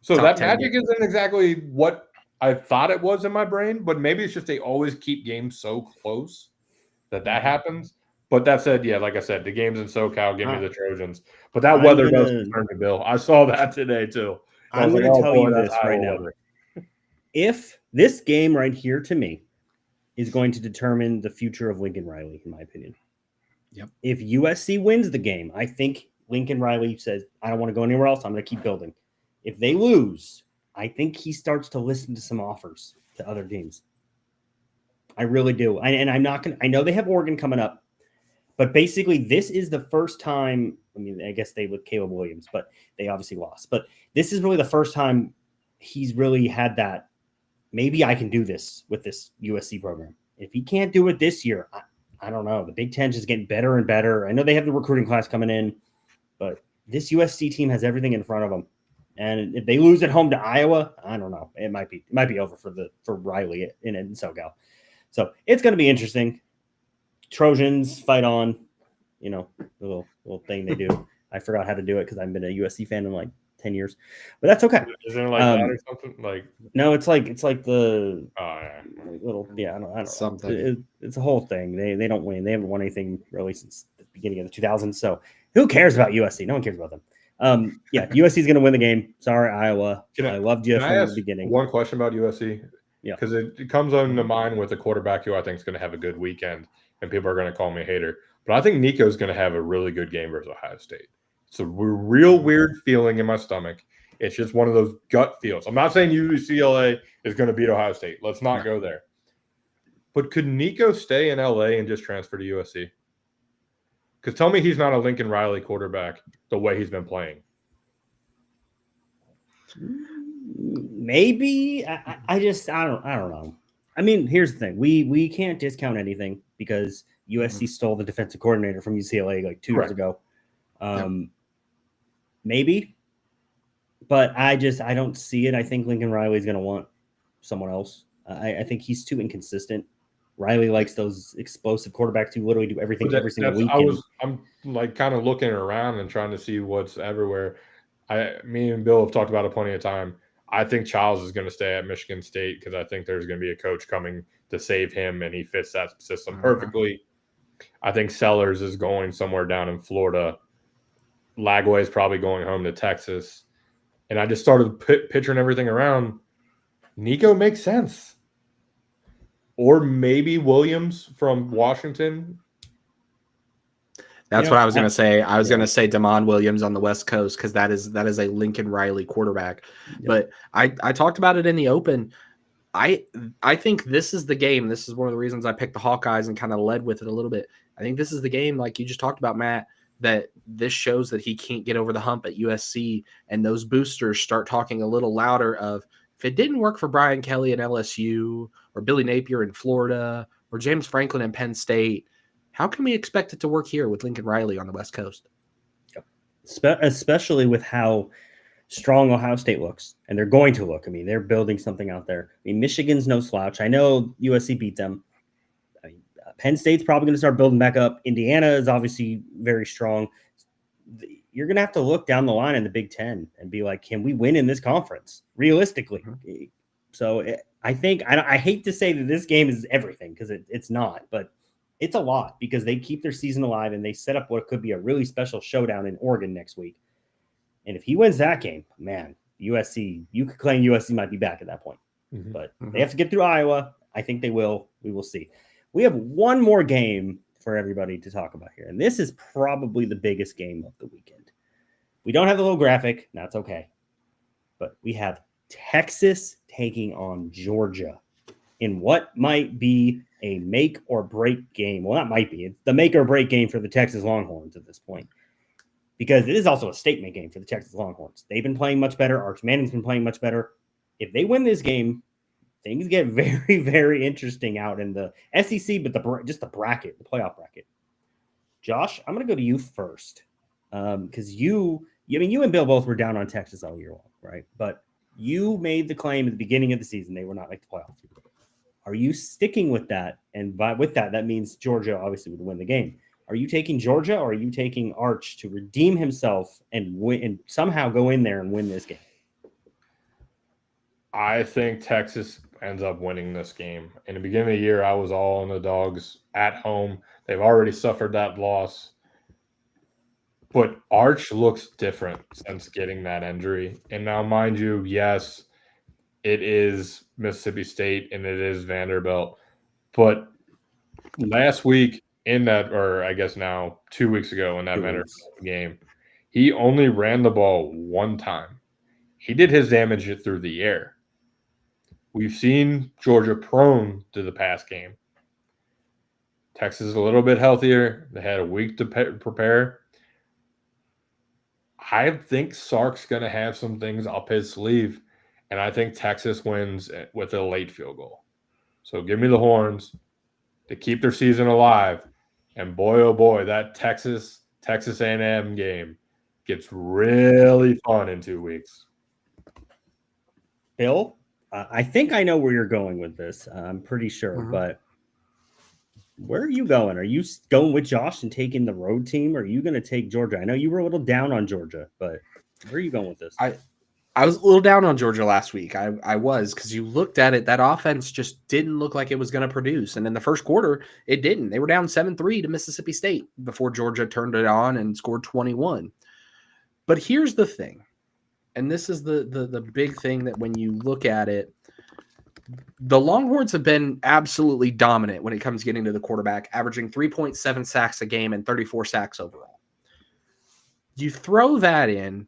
So Top that 10, magic isn't exactly what I thought it was in my brain, but maybe it's just they always keep games so close that happens. But that said, yeah, like I said, the game's in SoCal. Give me the Trojans. But that weather does concern me, Bill. I saw that today too. I'm going to tell you this right now. If this game right here, to me, is going to determine the future of Lincoln Riley, in my opinion. Yep. If USC wins the game, I think Lincoln Riley says, I don't want to go anywhere else. I'm going to keep building. If they lose, I think he starts to listen to some offers to other teams. I really do. And I'm not going to – I know they have Oregon coming up. But basically, this is the first time – I mean, I guess they with Caleb Williams, but they obviously lost. But this is really the first time he's really had that, maybe I can do this with this USC program. If he can't do it this year, I don't know. The Big Ten is getting better and better. I know they have the recruiting class coming in, but this USC team has everything in front of them. And if they lose at home to Iowa, I don't know. It might be over for Riley in SoCal. So it's going to be interesting. Trojans fight on, the little thing they do. I forgot how to do it because I've been a USC fan in like 10 years, but that's okay. Isn't it like that or something? Like no, it's like the little I don't know something. It's a whole thing. They don't win. They haven't won anything really since the beginning of the 2000s. So who cares about USC? No one cares about them. USC is going to win the game. Sorry, Iowa. I loved you from the beginning. One question about USC. Yeah, because it comes into mind with a quarterback who I think is going to have a good weekend, and people are going to call me a hater. But I think Nico's going to have a really good game versus Ohio State. It's a real weird feeling in my stomach. It's just one of those gut feels. I'm not saying UCLA is going to beat Ohio State. Let's not go there. But could Nico stay in LA and just transfer to USC? Because tell me he's not a Lincoln Riley quarterback the way he's been playing. Maybe. I don't know. I mean, here's the thing. We can't discount anything because USC stole the defensive coordinator from UCLA like 2 years ago. Maybe. But I don't see it. I think Lincoln Riley is going to want someone else. I think he's too inconsistent. Riley likes those explosive quarterbacks who literally do everything every single week. I'm like kind of looking around and trying to see what's everywhere. Me and Bill have talked about it plenty of time. I think Childs is going to stay at Michigan State because I think there's going to be a coach coming to save him, and he fits that system perfectly. I think Sellers is going somewhere down in Florida. Lagway is probably going home to Texas. And I just started picturing everything around. Nico makes sense. Or maybe Williams from Washington. That's what I was going to say. I was going to say Damon Williams on the West Coast because that is a Lincoln Riley quarterback. Yeah. But I talked about it in the open. I think this is the game. This is one of the reasons I picked the Hawkeyes and kind of led with it a little bit. I think this is the game, like you just talked about, Matt, that this shows that he can't get over the hump at USC, and those boosters start talking a little louder of, if it didn't work for Brian Kelly in LSU or Billy Napier in Florida or James Franklin in Penn State, how can we expect it to work here with Lincoln Riley on the West Coast? Especially with how strong Ohio State looks, and they're going to look. I mean, they're building something out there. I mean, Michigan's no slouch. I know USC beat them. I mean, Penn State's probably going to start building back up. Indiana is obviously very strong. You're going to have to look down the line in the Big Ten and be like, can we win in this conference realistically? Mm-hmm. So I think I hate to say that this game is everything because it's not, but it's a lot because they keep their season alive and they set up what could be a really special showdown in Oregon next week. And if he wins that game, man, USC, you could claim USC might be back at that point. Mm-hmm. But they have to get through Iowa. I think they will. We will see. We have one more game for everybody to talk about here. And this is probably the biggest game of the weekend. We don't have the little graphic. That's okay. But we have Texas taking on Georgia in what might be a make or break game. Well, that might be. It's the make or break game for the Texas Longhorns at this point, because it is also a statement game for the Texas Longhorns. They've been playing much better. Arch Manning's been playing much better. If they win this game, things get very, very interesting out in the SEC, but just the bracket, the playoff bracket. Josh, I'm going to go to you first, because you and Bill both were down on Texas all year long, right? But you made the claim at the beginning of the season they were not make the playoffs. Are you sticking with that? And with that, that means Georgia obviously would win the game. Are you taking Georgia, or are you taking Arch to redeem himself and win and somehow go in there and win this game? I think Texas ends up winning this game. In the beginning of the year, I was all on the Dogs at home. They've already suffered that loss. But Arch looks different since getting that injury. And now, mind you, yes, it is Mississippi State and it is Vanderbilt. But last week in that, or I guess now 2 weeks ago in that Vanderbilt game, he only ran the ball one time. He did his damage through the air. We've seen Georgia prone to the pass game. Texas is a little bit healthier. They had a week to prepare. I think Sark's going to have some things up his sleeve, and I think Texas wins with a late field goal. So give me the Horns to keep their season alive. And boy, oh boy, that Texas A&M game gets really fun in 2 weeks. Bill, I think I know where you're going with this. I'm pretty sure, but where are you going? Are you going with Josh and taking the road team? Or are you going to take Georgia? I know you were a little down on Georgia, but where are you going with this? I was a little down on Georgia last week. I was, because you looked at it, that offense just didn't look like it was going to produce. And in the first quarter, it didn't. They were down 7-3 to Mississippi State before Georgia turned it on and scored 21. But here's the thing, and this is the big thing, that when you look at it, the Longhorns have been absolutely dominant when it comes to getting to the quarterback, averaging 3.7 sacks a game and 34 sacks overall. You throw that in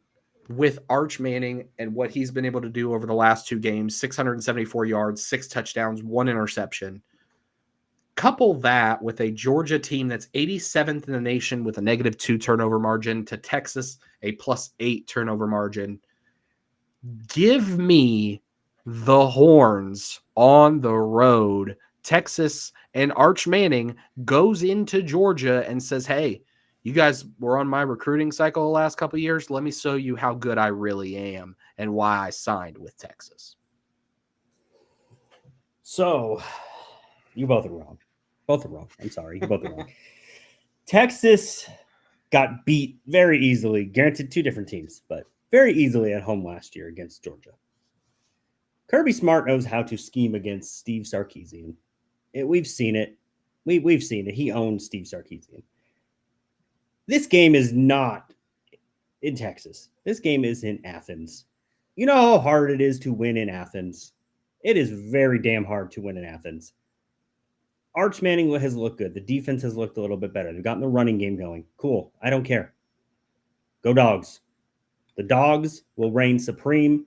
with Arch Manning and what he's been able to do over the last 2 games, 674 yards, 6 touchdowns, 1 interception. Couple that with a Georgia team that's 87th in the nation with a -2 turnover margin to Texas, a +8 turnover margin. Give me the Horns on the road. Texas and Arch Manning goes into Georgia and says, hey, you guys were on my recruiting cycle the last couple of years. Let me show you how good I really am and why I signed with Texas. So you both are wrong. Both are wrong. I'm sorry. You both are wrong. Texas got beat very easily. Granted, 2 different teams, but very easily at home last year against Georgia. Kirby Smart knows how to scheme against Steve Sarkisian. We've seen it. We've seen it. He owns Steve Sarkisian. This game is not in Texas. This game is in Athens. You know how hard it is to win in Athens. It is very damn hard to win in Athens. Arch Manning has looked good. The defense has looked a little bit better. They've gotten the running game going. Cool. I don't care. Go Dogs. The Dogs will reign supreme.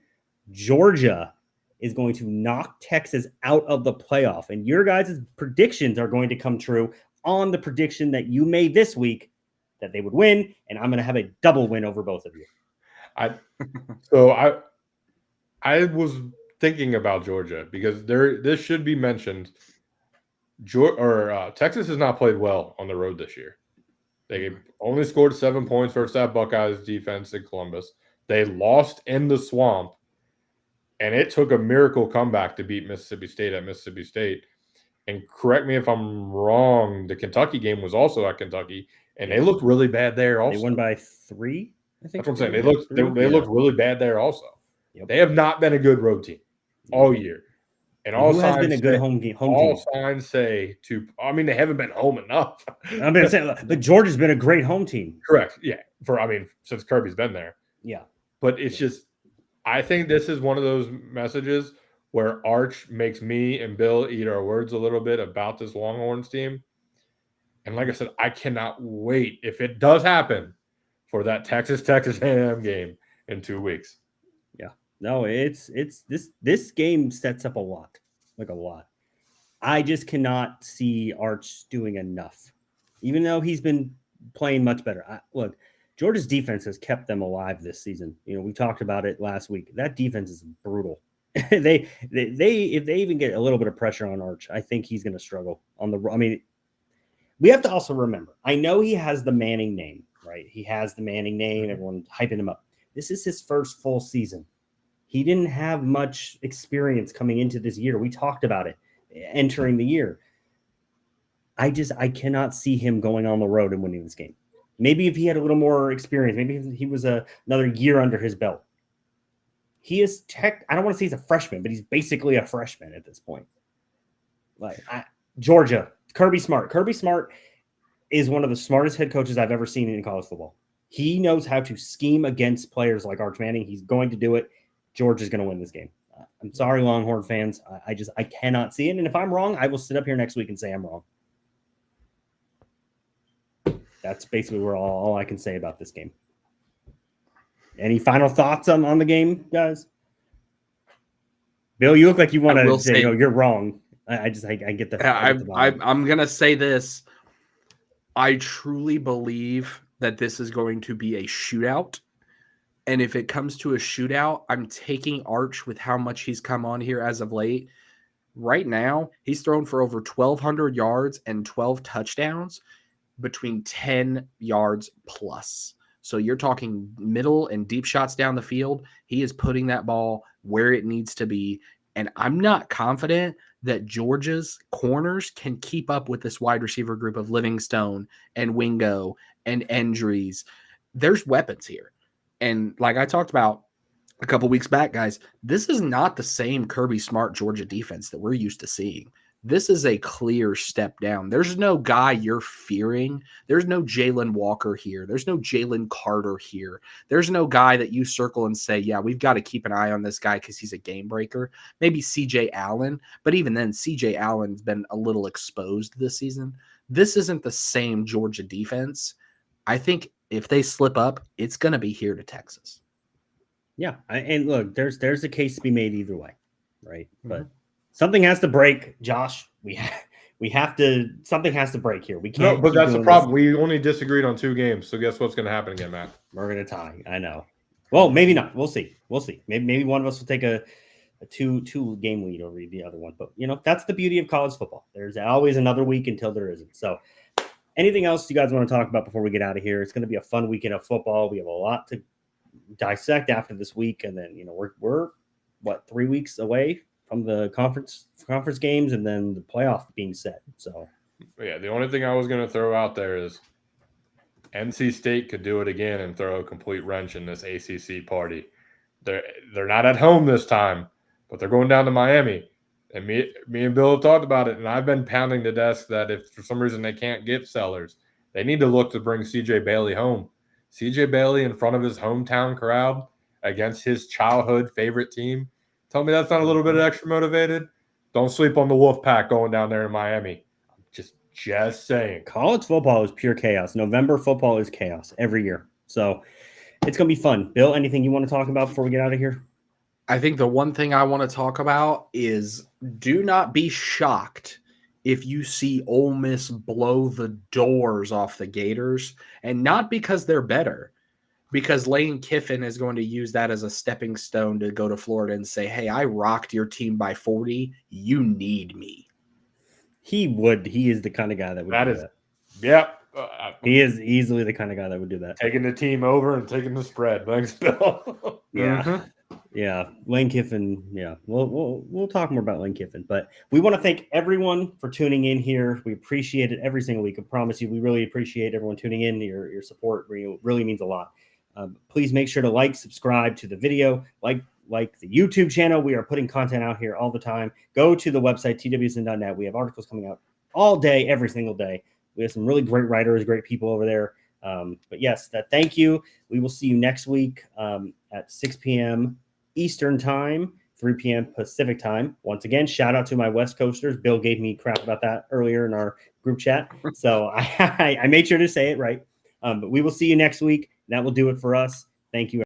Georgia is going to knock Texas out of the playoff. And your guys' predictions are going to come true on the prediction that you made this week that they would win. And I'm going to have a double win over both of you. I was thinking about Georgia because this should be mentioned. Texas has not played well on the road this year. They only scored 7 points versus that Buckeyes defense in Columbus. They lost in the Swamp, and it took a miracle comeback to beat Mississippi State at Mississippi State. And correct me if I'm wrong, the Kentucky game was also at Kentucky, and they looked really bad there also. They won by 3, I think. That's what I'm saying. They looked really bad there also. Yep. They have not been a good road team all year. And all who has been a good home team? All signs say they haven't been home enough. I'm going to say, but Georgia's been a great home team. Correct. Yeah. Since Kirby's been there. Yeah. But it's just, I think this is one of those messages where Arch makes me and Bill eat our words a little bit about this Longhorns team. And like I said, I cannot wait, if it does happen, for that Texas A&M game in 2 weeks. Yeah. No, it's this game sets up a lot. I just cannot see Arch doing enough, even though he's been playing much better. Look, Georgia's defense has kept them alive this season. We talked about it last week. That defense is brutal. they if they even get a little bit of pressure on Arch, I think he's going to struggle on the. I mean, we have to also remember. I know he has the Manning name, right? He has the Manning name. Everyone's hyping him up. This is his first full season. He didn't have much experience coming into this year. We talked about it entering the year. I cannot see him going on the road and winning this game. Maybe if he had a little more experience, maybe he was another year under his belt. He is I don't want to say he's a freshman, but he's basically a freshman at this point. Georgia, Kirby Smart. Kirby Smart is one of the smartest head coaches I've ever seen in college football. He knows how to scheme against players like Arch Manning. He's going to do it. Georgia's going to win this game. I'm sorry, Longhorn fans. I cannot see it. And if I'm wrong, I will sit up here next week and say I'm wrong. That's basically all I can say about this game. Any final thoughts on the game, guys? Bill, you look like you want to say, you're wrong. I get the. I'm going to say this. I truly believe that this is going to be a shootout. And if it comes to a shootout, I'm taking Arch with how much he's come on here as of late. Right now, he's thrown for over 1,200 yards and 12 touchdowns between 10 yards plus. So you're talking middle and deep shots down the field. He is putting that ball where it needs to be. And I'm not confident that Georgia's corners can keep up with this wide receiver group of Livingstone and Wingo and Endries. There's weapons here. And like I talked about a couple weeks back, guys, this is not the same Kirby Smart Georgia defense that we're used to seeing. This is a clear step down. There's no guy you're fearing. There's no Jalen Walker here. There's no Jalen Carter here. There's no guy that you circle and say, yeah, we've got to keep an eye on this guy because he's a game breaker. Maybe CJ Allen, but even then, CJ Allen's been a little exposed this season. This isn't the same Georgia defense. I think if they slip up, it's going to be here to Texas. Yeah, and look, there's a case to be made either way, right? Mm-hmm. But something has to break, Josh. Something has to break here. We can't. No, but that's the problem. We only disagreed on 2 games. So guess what's going to happen again, Matt? We're going to tie. I know. Well, maybe not. We'll see. Maybe one of us will take a two game lead over the other one. But that's the beauty of college football. There's always another week until there isn't. So, anything else you guys want to talk about before we get out of here? It's going to be a fun weekend of football. We have a lot to dissect after this week, and then we're 3 weeks away from the conference games and then the playoff being set. So yeah, the only thing I was going to throw out there is NC State could do it again and throw a complete wrench in this ACC party. They're not at home this time, but they're going down to Miami. And me and Bill have talked about it, and I've been pounding the desk that if for some reason they can't get Sellers, they need to look to bring CJ Bailey home. CJ Bailey in front of his hometown crowd against his childhood favorite team. Tell me that's not a little bit extra motivated? Don't sleep on the Wolfpack going down there in Miami. Just saying. College football is pure chaos. November football is chaos every year. So it's going to be fun. Bill, anything you want to talk about before we get out of here? I think the one thing I want to talk about is do not be shocked if you see Ole Miss blow the doors off the Gators, and not because they're better, because Lane Kiffin is going to use that as a stepping stone to go to Florida and say, hey, I rocked your team by 40. You need me. He would. He is the kind of guy that would do that. Yep. He is easily the kind of guy that would do that. Taking the team over and taking the spread. Thanks, Bill. Yeah. Mm-hmm. Yeah. Lane Kiffin. Yeah. We'll talk more about Lane Kiffin. But we want to thank everyone for tuning in here. We appreciate it every single week. I promise you, we really appreciate everyone tuning in. Your support really means a lot. Please make sure to subscribe to the video, like the YouTube channel. We are putting content out here all the time. Go to the website, twsn.net. We have articles coming out all day, every single day. We have some really great writers, great people over there. But yes, thank you. We will see you next week at 6 p.m. Eastern time, 3 p.m. Pacific time. Once again, shout out to my West Coasters. Bill gave me crap about that earlier in our group chat. So I made sure to say it right. But we will see you next week. That will do it for us. Thank you.